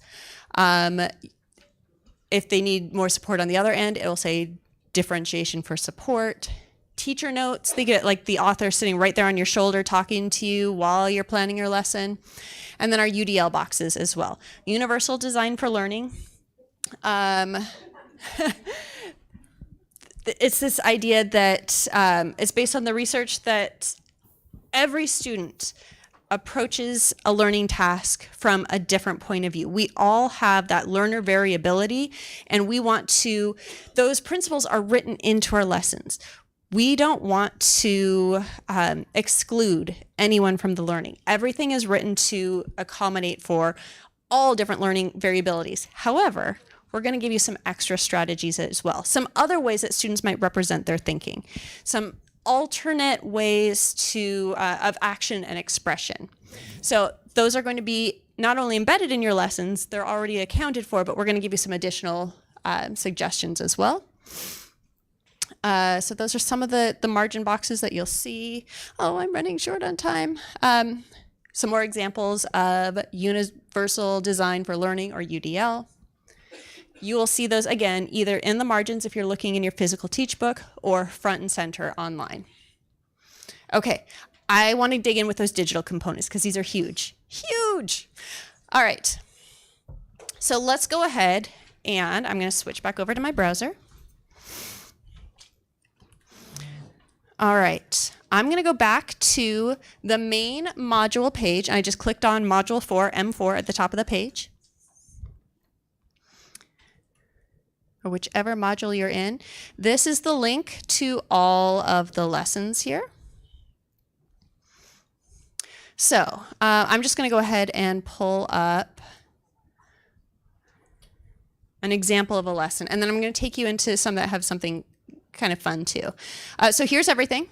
If they need more support on the other end, it'll say differentiation for support. Teacher notes, they get like the author sitting right there on your shoulder talking to you while you're planning your lesson. And then our UDL boxes as well. Universal design for learning. It's this idea that it's based on the research that every student approaches a learning task from a different point of view. We all have that learner variability, and we want to, those principles are written into our lessons. We don't want to exclude anyone from the learning. Everything is written to accommodate for all different learning variabilities. However, we're going to give you some extra strategies as well. Some other ways that students might represent their thinking. Some alternate ways to of action and expression. So those are going to be not only embedded in your lessons, they're already accounted for, but we're going to give you some additional suggestions as well. So those are some of the margin boxes that you'll see. Oh, I'm running short on time. Some more examples of universal design for learning, or UDL. You will see those again either in the margins if you're looking in your physical teach book, or front and center online. Okay, I want to dig in with those digital components because these are huge, huge. All right, so let's go ahead and I'm going to switch back over to my browser. All right, I'm going to go back to the main module page. I just clicked on module 4, M4 at the top of the page. Or whichever module you're in. This is the link to all of the lessons here. So I'm just going to go ahead and pull up an example of a lesson, and then I'm going to take you into some that have something kind of fun too. So here's everything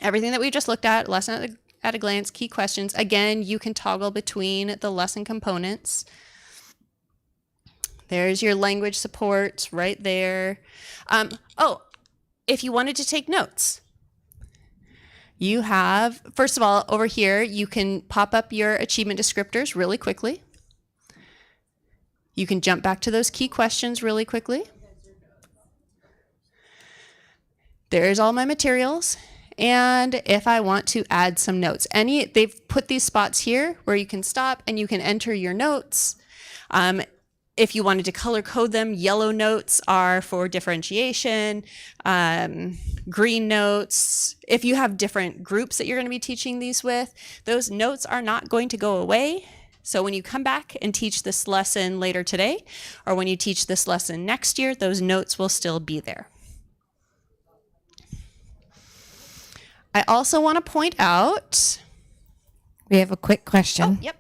that we just looked at, lesson at a glance, key questions. Again, you can toggle between the lesson components. There's your language support right there. Oh, if you wanted to take notes, you have, first of all, over here, you can pop up your achievement descriptors really quickly. You can jump back to those key questions really quickly. There's all my materials. And if I want to add some notes, they've put these spots here where you can stop and you can enter your notes. If you wanted to color code them, yellow notes are for differentiation, green notes. If you have different groups that you're going to be teaching these with, those notes are not going to go away. So when you come back and teach this lesson later today, or when you teach this lesson next year, those notes will still be there. I also want to point out, we have a quick question. Oh, yep.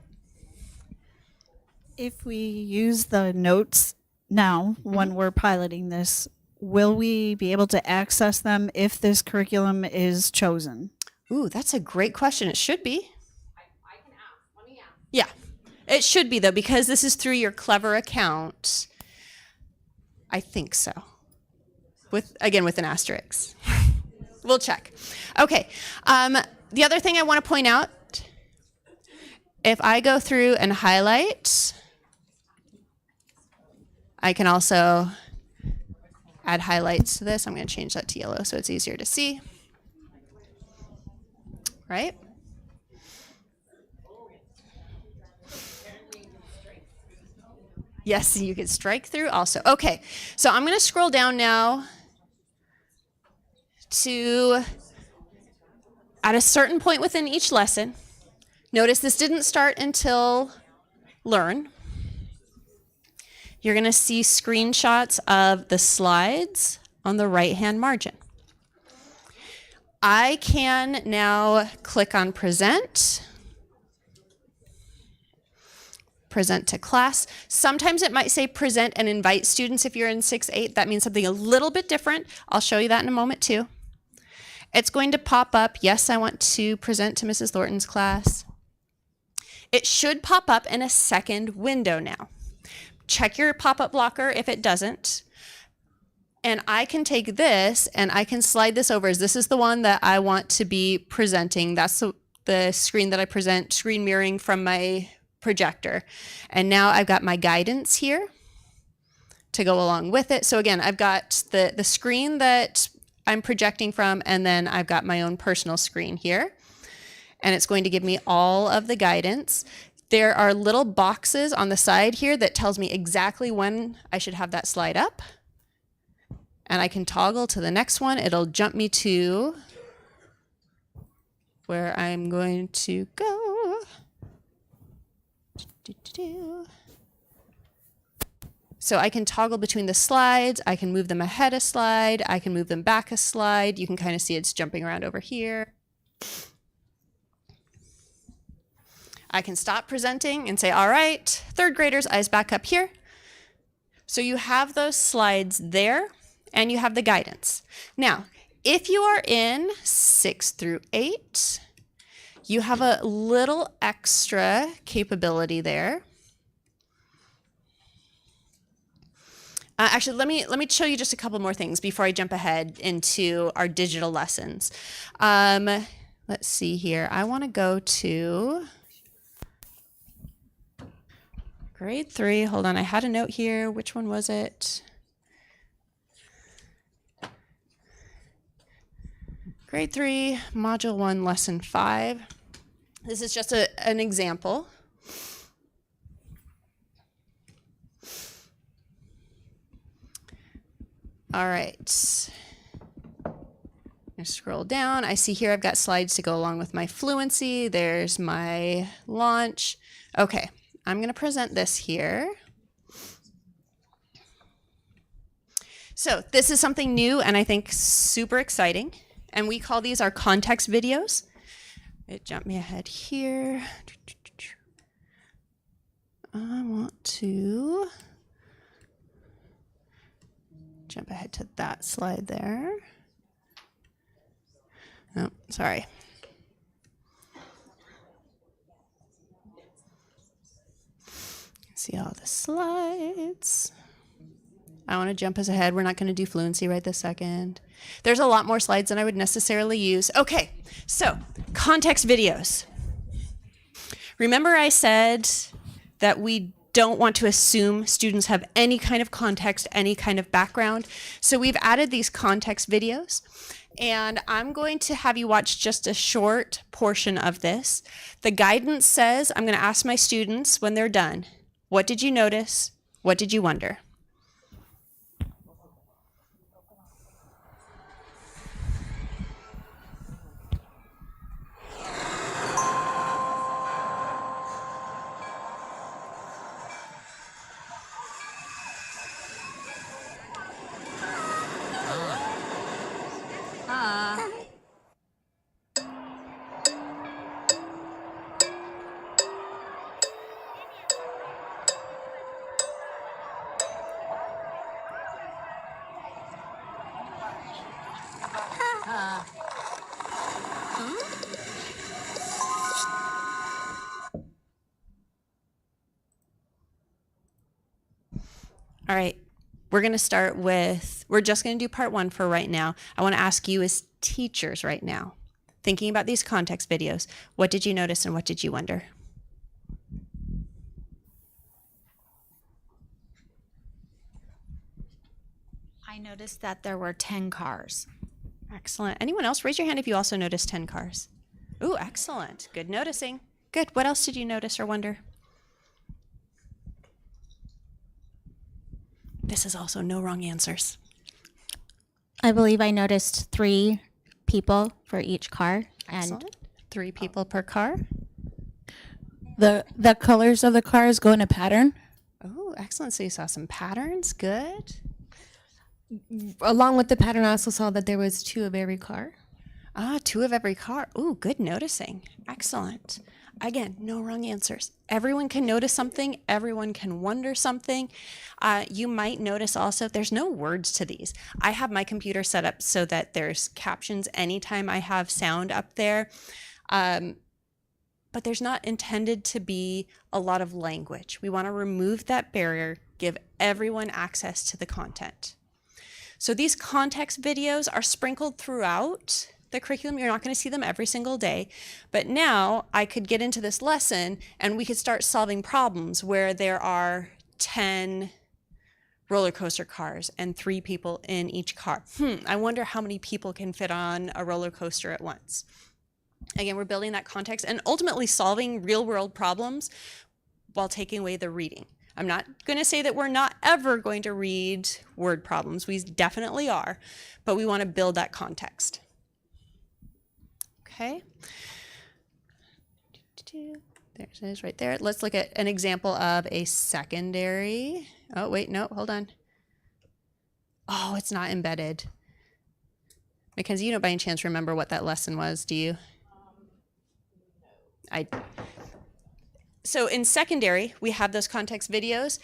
If we use the notes now, when we're piloting this, will we be able to access them if this curriculum is chosen? Ooh, that's a great question. It should be. I can ask. Let me ask. Yeah, it should be though, because this is through your Clever account. I think so. With an asterisk. We'll check. Okay. The other thing I want to point out, if I go through and highlight, I can also add highlights to this. I'm going to change that to yellow so it's easier to see. Right? Yes, you can strike through also. Okay, so I'm going to scroll down now to, at a certain point within each lesson, notice this didn't start until Learn. You're going to see screenshots of the slides on the right-hand margin. I can now click on Present. Present to class. Sometimes it might say present and invite students if you're in 6-8. That means something a little bit different. I'll show you that in a moment too. It's going to pop up, yes, I want to present to Mrs. Thornton's class. It should pop up in a second window now. Check your pop-up blocker if it doesn't. And I can take this and I can slide this over. This is the one that I want to be presenting. That's the screen that I present, screen mirroring from my projector. And now I've got my guidance here to go along with it. So again, I've got the screen that I'm projecting from, and then I've got my own personal screen here. And it's going to give me all of the guidance. There are little boxes on the side here that tells me exactly when I should have that slide up. And I can toggle to the next one. It'll jump me to where I'm going to go. So I can toggle between the slides. I can move them ahead a slide. I can move them back a slide. You can kind of see it's jumping around over here. I can stop presenting and say, all right, third graders, eyes back up here. So you have those slides there and you have the guidance. Now, if you are in 6 through 8, you have a little extra capability there. Actually, let me show you just a couple more things before I jump ahead into our digital lessons. Let's see here. I want to go to grade 3. Hold on, I had a note here. Which one was it? Grade 3, Module 1, Lesson 5. This is just an example. All right. I scroll down. I see here I've got slides to go along with my fluency. There's my launch. Okay, I'm going to present this here. So this is something new and I think super exciting. And we call these our context videos. It jumped me ahead here. I want to jump ahead to that slide there. Oh, sorry. See all the slides. I want to jump us ahead. We're not going to do fluency right this second. There's a lot more slides than I would necessarily use. Okay, so context videos. Remember I said that we don't want to assume students have any kind of context, any kind of background. So we've added these context videos. And I'm going to have you watch just a short portion of this. The guidance says I'm going to ask my students when they're done, what did you notice? What did you wonder? All right, we're going to start with, we're just going to do part 1 for right now. I want to ask you as teachers right now, thinking about these context videos, what did you notice and what did you wonder? I noticed that there were 10 cars. Excellent. Anyone else? Raise your hand if you also noticed 10 cars. Ooh, excellent. Good noticing. Good. What else did you notice or wonder? This is also no wrong answers. I believe I noticed 3 people for each car. Excellent. And 3 people per car. The colors of the cars go in a pattern. Oh, excellent. So you saw some patterns. Good. Along with the pattern, I also saw that there was 2 of every car. Ah, 2 of every car. Ooh, good noticing. Excellent. Again, no wrong answers. Everyone can notice something. Everyone can wonder something. You might notice also there's no words to these. I have my computer set up so that there's captions anytime I have sound up there. But there's not intended to be a lot of language. We want to remove that barrier, give everyone access to the content. So these context videos are sprinkled throughout the curriculum. You're not going to see them every single day, but now I could get into this lesson and we could start solving problems where there are 10 roller coaster cars and 3 people in each car. I wonder how many people can fit on a roller coaster at once. Again, we're building that context and ultimately solving real world problems while taking away the reading. I'm not going to say that we're not ever going to read word problems. We definitely are, but we want to build that context. Okay. There it is right there. Let's look at an example of a secondary. Oh, wait, no, hold on. Oh, it's not embedded. Mackenzie, you don't by any chance remember what that lesson was, do you? So in secondary, we have those context videos.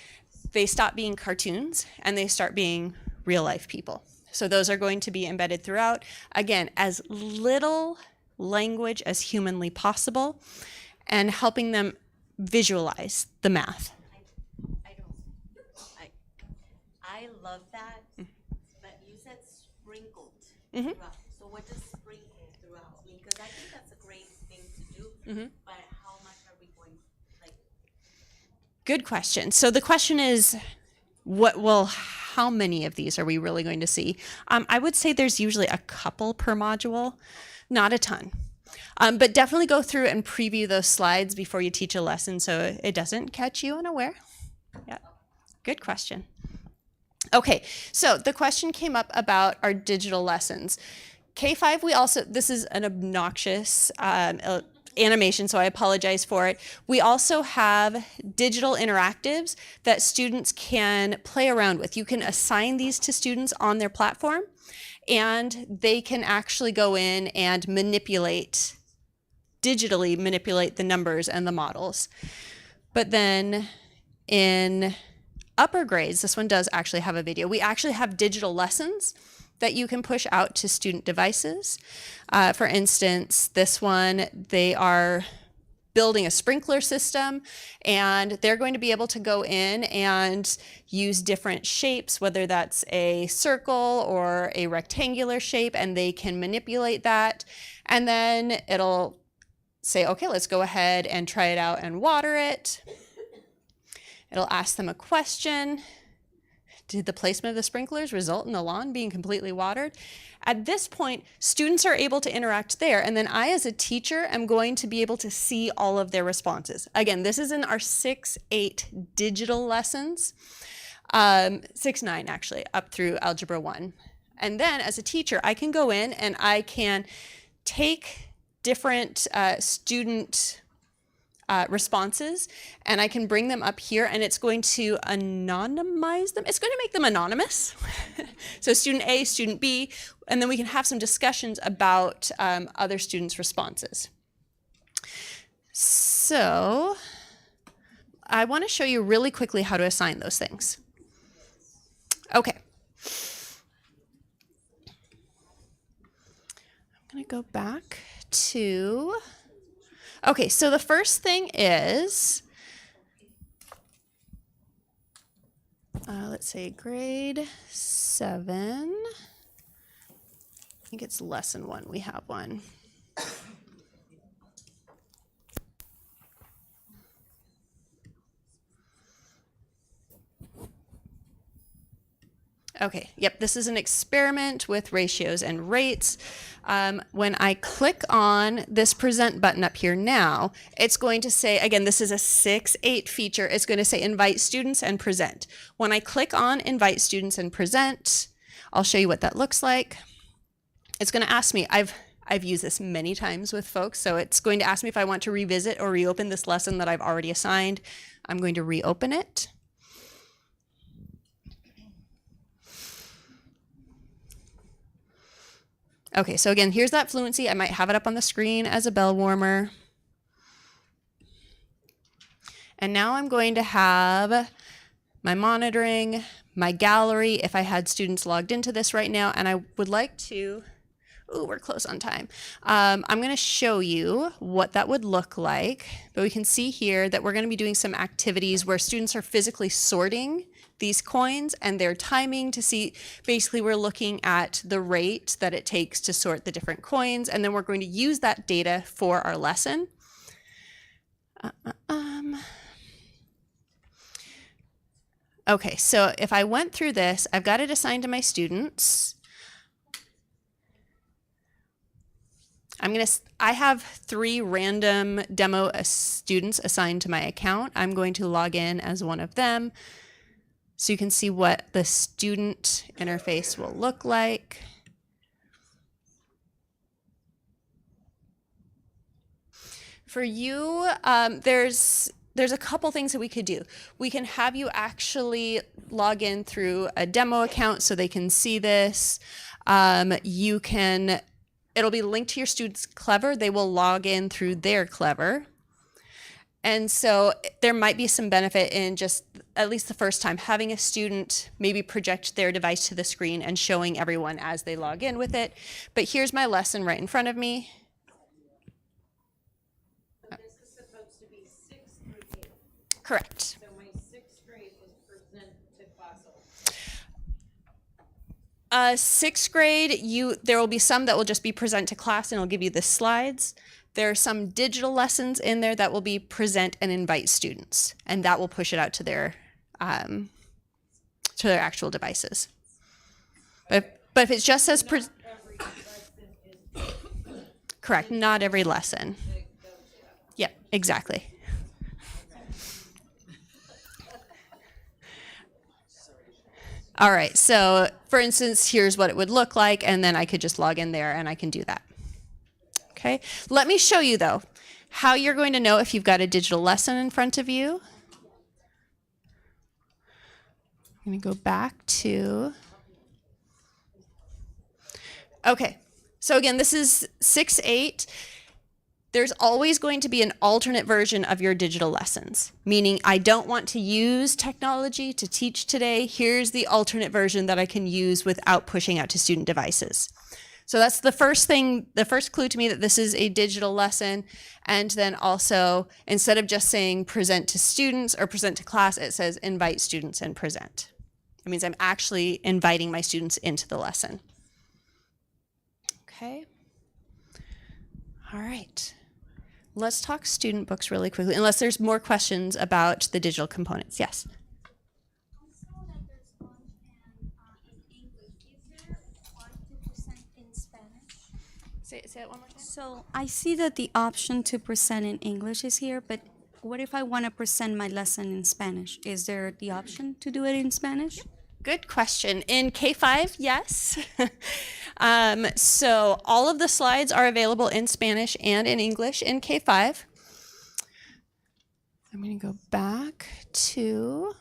They stop being cartoons and they start being real life people. So those are going to be embedded throughout. Again, as little language as humanly possible and helping them visualize the math. I love that, but you said sprinkled throughout. So what does sprinkle throughout mean? Because I think that's a great thing to do, but how much are we going, like? Good question. So the question is, how many of these are we really going to see? I would say there's usually a couple per module, not a ton. But definitely go through and preview those slides before you teach a lesson so it doesn't catch you unaware. Yeah, good question. Okay, so the question came up about our digital lessons. K-5, this is an obnoxious animation, so I apologize for it. We also have digital interactives that students can play around with. You can assign these to students on their platform, and they can actually go in and digitally manipulate the numbers and the models. But then in upper grades, this one does actually have a video. We actually have digital lessons that you can push out to student devices. For instance, this one, they are building a sprinkler system, and they're going to be able to go in and use different shapes, whether that's a circle or a rectangular shape, and they can manipulate that. And then it'll say, okay, let's go ahead and try it out and water it. It'll ask them a question. Did the placement of the sprinklers result in the lawn being completely watered? At this point, students are able to interact there, and then I, as a teacher, am going to be able to see all of their responses. Again, this is in our 6-8 digital lessons, 6-9 actually, up through Algebra 1. And then as a teacher, I can go in and I can take different student responses, and I can bring them up here, and it's going to anonymize them. It's going to make them anonymous. So student A, student B, and then we can have some discussions about other students' responses. So I want to show you really quickly how to assign those things. Okay. I'm going to go back to... Okay, so the first thing is, let's say grade 7. I think it's lesson 1. We have one. Okay, yep, this is an experiment with ratios and rates. When I click on this present button up here now, it's going to say, again, this is a 6-8 feature, it's going to say invite students and present. When I click on invite students and present, I'll show you what that looks like. It's going to ask me, I've used this many times with folks, so it's going to ask me if I want to revisit or reopen this lesson that I've already assigned. I'm going to reopen it. Okay, so again, here's that fluency. I might have it up on the screen as a bell warmer. And now I'm going to have my monitoring, my gallery, if I had students logged into this right now, and I would like to, ooh, we're close on time. I'm going to show you what that would look like, but we can see here that we're going to be doing some activities where students are physically sorting these coins and their timing to see, basically we're looking at the rate that it takes to sort the different coins, and then we're going to use that data for our lesson. Okay, so if I went through this, I've got it assigned to my students. I have 3 random demo students assigned to my account. I'm going to log in as one of them so you can see what the student interface will look like. For you, there's a couple things that we could do. We can have you actually log in through a demo account so they can see this. It'll be linked to your student's Clever. They will log in through their Clever. And so there might be some benefit in just, at least the first time, having a student maybe project their device to the screen and showing everyone as they log in with it. But here's my lesson right in front of me. This is supposed to be 6th through 8th. Correct. So my 6th grade was present to class. 6th grade, there will be some that will just be present to class and it'll give you the slides. There are some digital lessons in there that will be present and invite students, and that will push it out to their actual devices. But if it just says correct, not every lesson. Yep, exactly. All right, so for instance, here's what it would look like, and then I could just log in there and I can do that. Okay, let me show you though, how you're going to know if you've got a digital lesson in front of you. I'm gonna go back to, okay, so again, this is 6-8. There's always going to be an alternate version of your digital lessons, meaning I don't want to use technology to teach today. Here's the alternate version that I can use without pushing out to student devices. So that's the first thing, the first clue to me that this is a digital lesson. And then also, instead of just saying present to students or present to class, it says invite students and present. It means I'm actually inviting my students into the lesson. Okay. All right. Let's talk student books really quickly, unless there's more questions about the digital components. Yes? Say it one more time. So I see that the option to present in English is here, but what if I want to present my lesson in Spanish? Is there the option to do it in Spanish? Good question. In K-5, yes. So all of the slides are available in Spanish and in English in K-5. I'm going to go back to,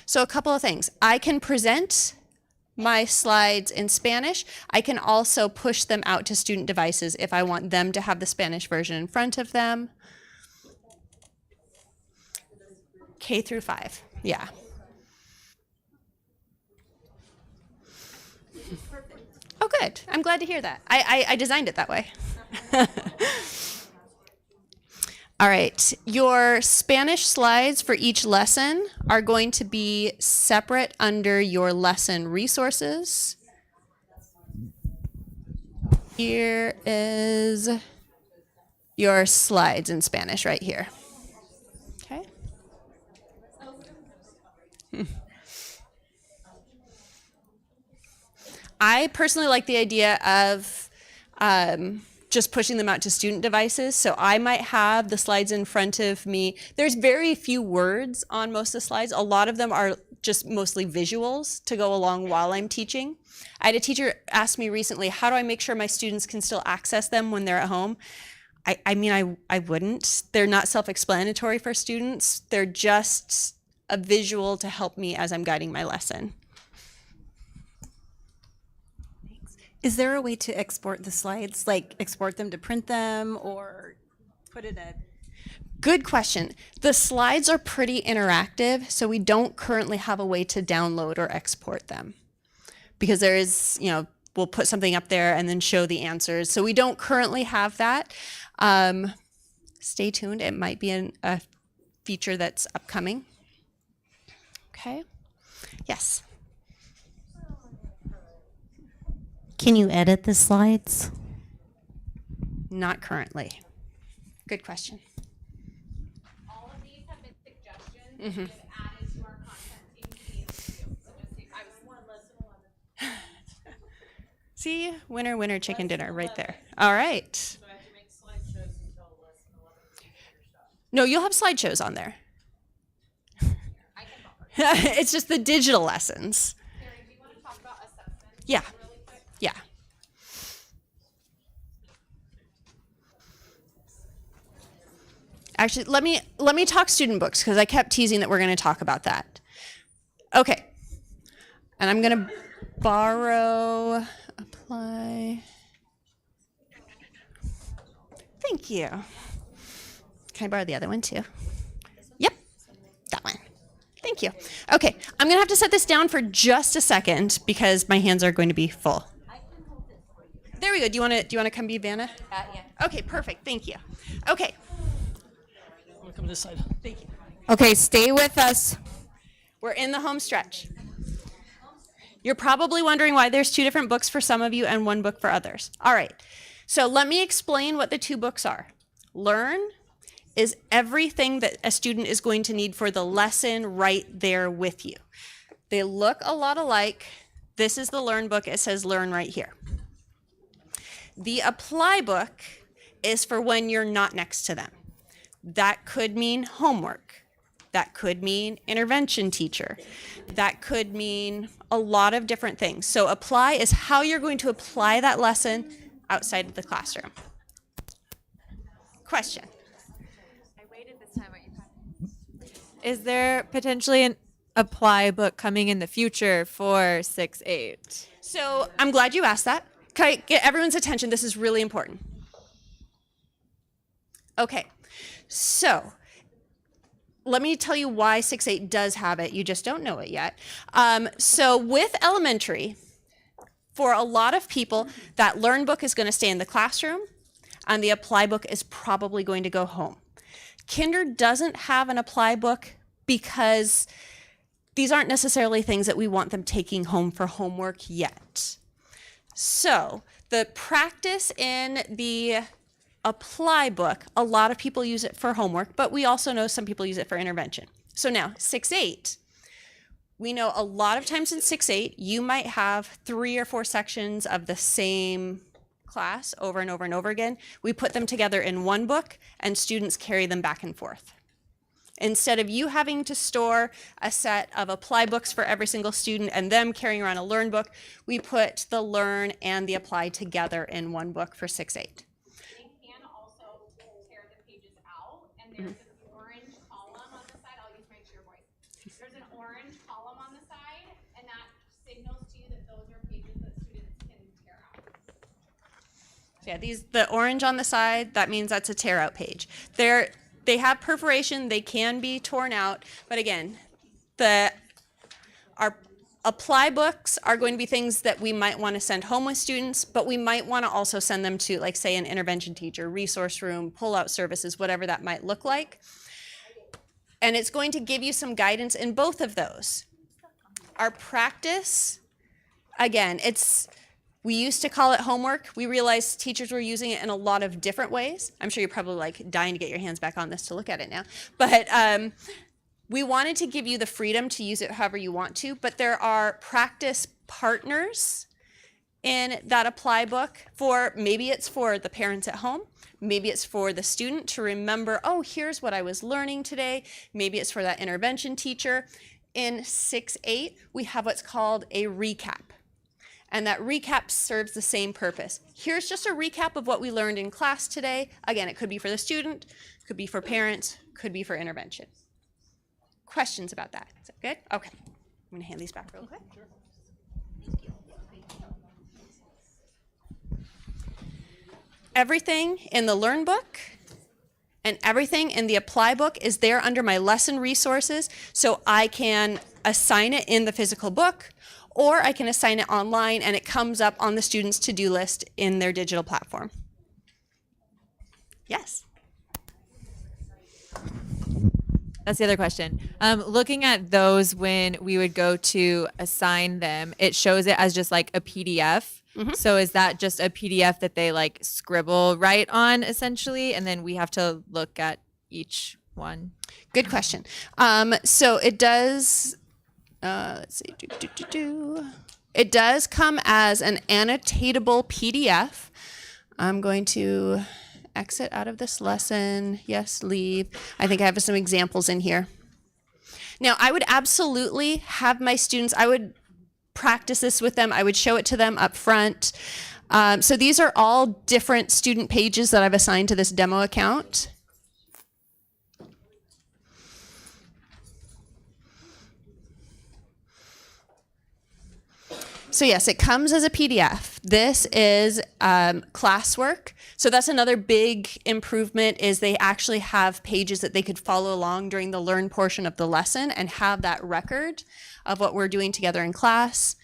so a couple of things. I can present my slides in Spanish. I can also push them out to student devices if I want them to have the Spanish version in front of them. K through 5, yeah. Oh, good. I'm glad to hear that. I designed it that way. All right. Your Spanish slides for each lesson are going to be separate under your lesson resources. Here is your slides in Spanish right here. Okay. I personally like the idea of just pushing them out to student devices. So I might have the slides in front of me. There's very few words on most of the slides. A lot of them are just mostly visuals to go along while I'm teaching. I had a teacher ask me recently, how do I make sure my students can still access them when they're at home? I wouldn't. They're not self-explanatory for students. They're just a visual to help me as I'm guiding my lesson. Is there a way to export the slides, like export them to print them or put it at? Good question. The slides are pretty interactive, so we don't currently have a way to download or export them because there is, we'll put something up there and then show the answers. So we don't currently have that. Stay tuned. It might be a feature that's upcoming. Okay. Yes. Can you edit the slides? Not currently. Good question. All of these have been suggestions Mhm. just added to our content team needs to do. So just see, I was one lesson 11. See, winner, winner, chicken dinner right there. All right. No, you'll have slideshows on there. It's just the digital lessons. Yeah. Yeah. Actually, let me talk student books because I kept teasing that we're going to talk about that. Okay. And I'm going to borrow, apply. Thank you. Can I borrow the other one too? Yep, that one. Thank you. Okay, I'm gonna have to set this down for just a second because my hands are going to be full. There we go. Do you wanna come be Vanna? Yeah. Okay, perfect. Thank you. Okay. I'm gonna come to this side. Thank you. Okay, stay with us. We're in the home stretch. You're probably wondering why there's two different books for some of you and one book for others. All right. So let me explain what the two books are. Learn is everything that a student is going to need for the lesson right there with you. They look a lot alike. This is the Learn book. It says Learn right here. The Apply book is for when you're not next to them. That could mean homework. That could mean intervention teacher. That could mean a lot of different things. So Apply is how you're going to apply that lesson outside of the classroom. Question? I waited this time. Is there potentially an Apply book coming in the future for 6-8? So I'm glad you asked that. Can I get everyone's attention? This is really important. Okay, so let me tell you why 6-8 does have it. You just don't know it yet. So with elementary, for a lot of people, that Learn book is going to stay in the classroom, and the Apply book is probably going to go home. Kinder doesn't have an Apply book because these aren't necessarily things that we want them taking home for homework yet. So the practice in the Apply book, a lot of people use it for homework, but we also know some people use it for intervention. So now 6-8. We know a lot of times in 6-8, you might have 3 or 4 sections of the same class over and over and over again. We put them together in one book and students carry them back and forth. Instead of you having to store a set of Apply books for every single student and them carrying around a Learn book, we put the Learn and the Apply together in one book for 6-8. They can also tear the pages out, and there's an orange column on the side. I'll use my cheer voice. There's an orange column on the side, and that signals to you that those are pages that students can tear out. Yeah, the orange on the side, that means that's a tear out page. They have perforation, they can be torn out, but again, our Apply books are going to be things that we might want to send home with students, but we might want to also send them to, like, say, an intervention teacher, resource room, pull-out services, whatever that might look like. And it's going to give you some guidance in both of those. Our practice, again, we used to call it homework. We realized teachers were using it in a lot of different ways. I'm sure you're probably like dying to get your hands back on this to look at it now. But we wanted to give you the freedom to use it however you want to, but there are practice partners in that Apply book maybe it's for the parents at home, maybe it's for the student to remember, oh, here's what I was learning today. Maybe it's for that intervention teacher. In 6-8, we have what's called a recap. And that recap serves the same purpose. Here's just a recap of what we learned in class today. Again, it could be for the student, could be for parents, could be for intervention. Questions about that? Is that good? Okay. I'm going to hand these back real quick. Everything in the Learn book and everything in the Apply book is there under my lesson resources, so I can assign it in the physical book, or I can assign it online and it comes up on the student's to-do list in their digital platform. Yes? That's the other question. Looking at those when we would go to assign them, it shows it as just like a PDF. So is that just a PDF that they like scribble right on essentially, and then we have to look at each one? Good question. So it does. Let's see. It does come as an annotatable PDF. I'm going to exit out of this lesson. Yes, leave. I think I have some examples in here. Now, I would absolutely have my students, I would practice this with them. I would show it to them up front. So these are all different student pages that I've assigned to this demo account. So yes, it comes as a PDF. This is classwork. So that's another big improvement is they actually have pages that they could follow along during the learn portion of the lesson and have that record of what we're doing together in class.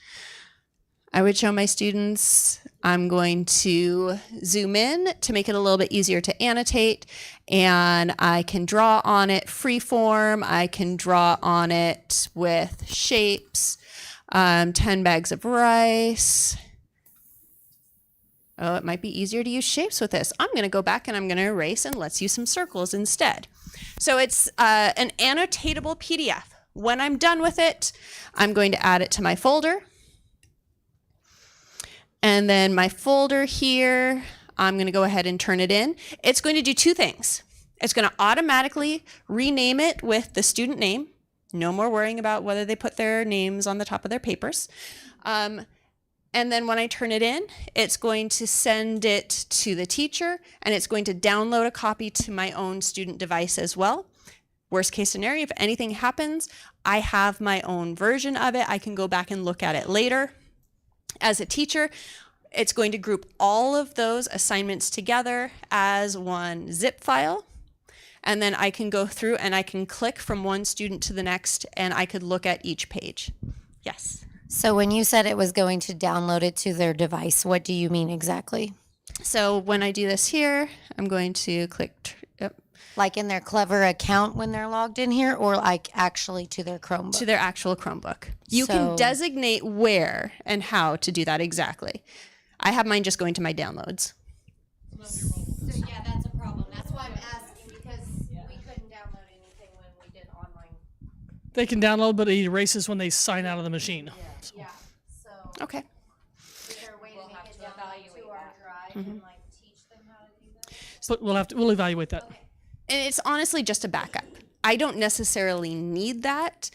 I would show my students, I'm going to zoom in to make it a little bit easier to annotate, and I can draw on it freeform. I can draw on it with shapes. 10 bags of rice. Oh, it might be easier to use shapes with this. I'm going to go back and I'm going to erase, and let's use some circles instead. So it's an annotatable PDF. When I'm done with it, I'm going to add it to my folder. And then my folder here, I'm going to go ahead and turn it in. It's going to do two things. It's going to automatically rename it with the student name. No more worrying about whether they put their names on the top of their papers. And then when I turn it in, it's going to send it to the teacher, and it's going to download a copy to my own student device as well. Worst case scenario, if anything happens, I have my own version of it. I can go back and look at it later. As a teacher, it's going to group all of those assignments together as one zip file. And then I can go through and I can click from one student to the next, and I could look at each page. Yes. So when you said it was going to download it to their device, what do you mean exactly? So when I do this here, I'm going to click. Yep. Like in their Clever account when they're logged in here, or like actually to their Chromebook? To their actual Chromebook. You can designate where and how to do that exactly. I have mine just going to my downloads. So yeah, that's a problem. That's why I'm asking, because we couldn't download anything when we did online. They can download, but it erases when they sign out of the machine. So. Yeah. So okay. Is there a way to make it download to our drive and like teach them how to do that? But we'll evaluate that. Okay. And it's honestly just a backup. I don't necessarily need that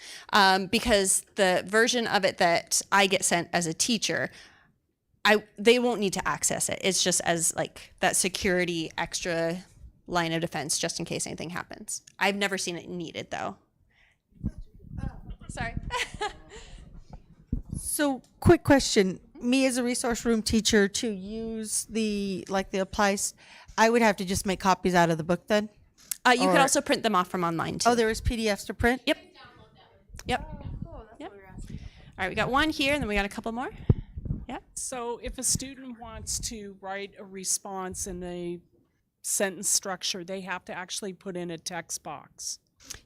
because the version of it that I get sent as a teacher, they won't need to access it. It's just as like that security extra line of defense just in case anything happens. I've never seen it needed though. Sorry. So quick question. Me as a resource room teacher to use the applies, I would have to just make copies out of the book then? You could also print them off from online too. Oh, there is PDFs to print? Yep. Yep. Yep. All right, we got one here and then we got a couple more. Yeah. So if a student wants to write a response in a sentence structure, they have to actually put in a text box.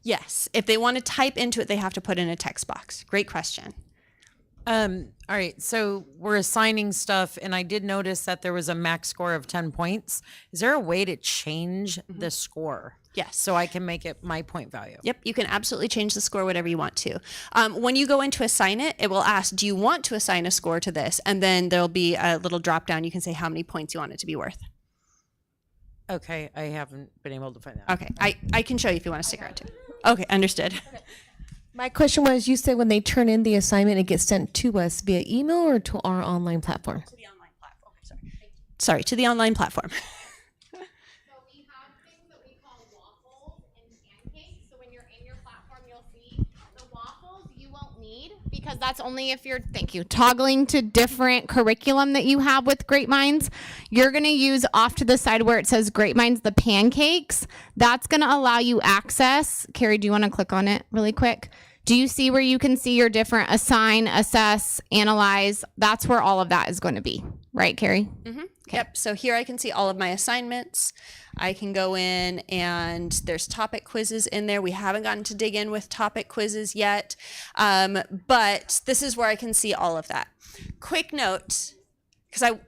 Yes. If they want to type into it, they have to put in a text box. Great question. All right, so we're assigning stuff, and I did notice that there was a max score of 10 points. Is there a way to change the score? Yes. So I can make it my point value? Yep, you can absolutely change the score whatever you want to. When you go in to assign it, it will ask, do you want to assign a score to this? And then there'll be a little drop down. You can say how many points you want it to be worth. Okay, I haven't been able to find that. Okay, I can show you if you want to stick around too. Okay, understood. Okay. My question was, you said when they turn in the assignment, it gets sent to us via email or to our online platform? To the online platform. Sorry, to the online platform. So we have things that we call waffles and pancakes. So when you're in your platform, you'll see the waffles you won't need because that's only if you're, toggling to different curriculum that you have with Greatminds. You're going to use off to the side where it says Greatminds, the pancakes. That's going to allow you access. Carrie, do you want to click on it really quick? Do you see where you can see your different assign, assess, analyze? That's where all of that is going to be. Right, Carrie? Mm-hmm. Yep. So here I can see all of my assignments. I can go in and there's topic quizzes in there. We haven't gotten to dig in with topic quizzes yet, but this is where I can see all of that. Quick note, because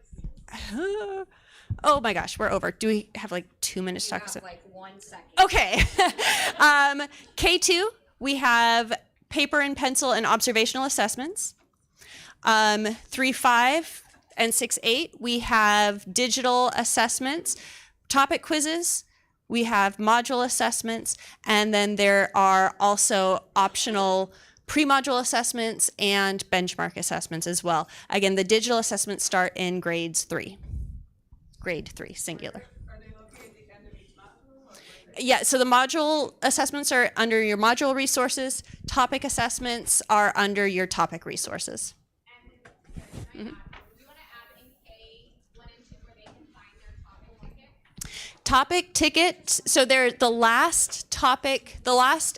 oh my gosh, we're over. Do we have like 2 minutes to talk? Like 1 second. Okay. K2, we have paper and pencil and observational assessments. 3-5 and 6-8, we have digital assessments, topic quizzes, we have module assessments, and then there are also optional pre-module assessments and benchmark assessments as well. Again, the digital assessments start in grade 3, singular. Yeah, so the module assessments are under your module resources. Topic assessments are under your topic resources. Mm-hmm. Topic ticket, so they're the last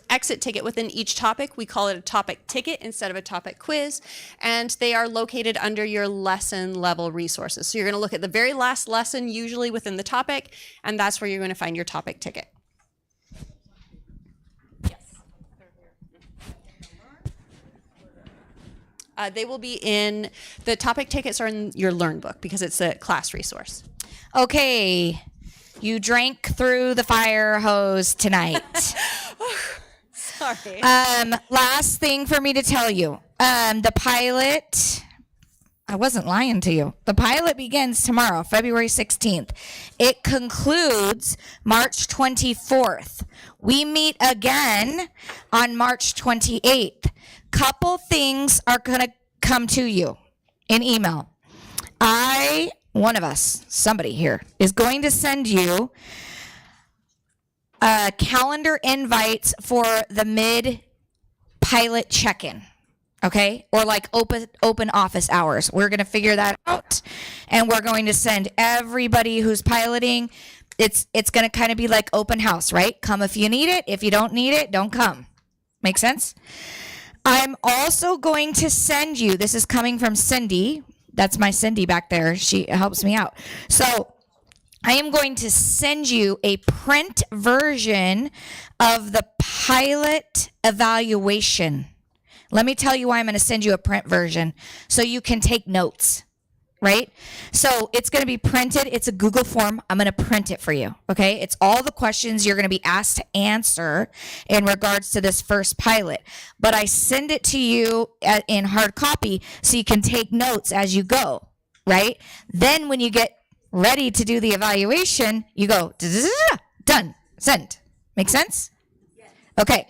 exit ticket within each topic, we call it a topic ticket instead of a topic quiz, and they are located under your lesson level resources. So you're going to look at the very last lesson, usually within the topic, and that's where you're going to find your topic ticket. They will be in, the topic tickets are in your Learn book because it's a class resource. Okay, you drank through the fire hose tonight. Sorry. Last thing for me to tell you, the pilot, I wasn't lying to you. The pilot begins tomorrow, February 16th. It concludes March 24th. We meet again on March 28th. Couple things are going to come to you in email. One of us, somebody here, is going to send you calendar invites for the mid-pilot check-in, okay? Or like open office hours. We're going to figure that out, and we're going to send everybody who's piloting. It's going to kind of be like open house, right? Come if you need it. If you don't need it, don't come. Make sense? I'm also going to send you, this is coming from Cindy. That's my Cindy back there. She helps me out. So I am going to send you a print version of the pilot evaluation. Let me tell you why I'm going to send you a print version so you can take notes, right? So it's going to be printed. It's a Google form. I'm going to print it for you, okay? It's all the questions you're going to be asked to answer in regards to this first pilot. But I send it to you in hard copy so you can take notes as you go, right? Then when you get ready to do the evaluation, you go, done, send. Make sense? Okay.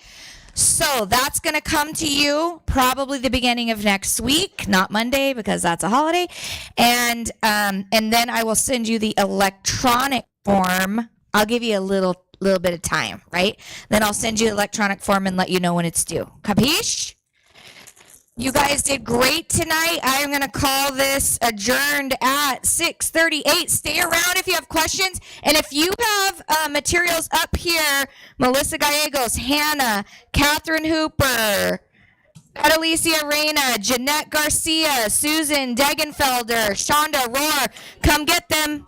So that's going to come to you probably the beginning of next week, not Monday because that's a holiday. And then I will send you the electronic form. I'll give you a little bit of time, right? Then I'll send you the electronic form and let you know when it's due. Capiche? You guys did great tonight. I am going to call this adjourned at 6:38. Stay around if you have questions. And if you have materials up here, Melissa Gallegos, Hannah, Catherine Hooper, Adelicia Reyna, Jeanette Garcia, Susan Degenfelder, Shonda Rohr, come get them.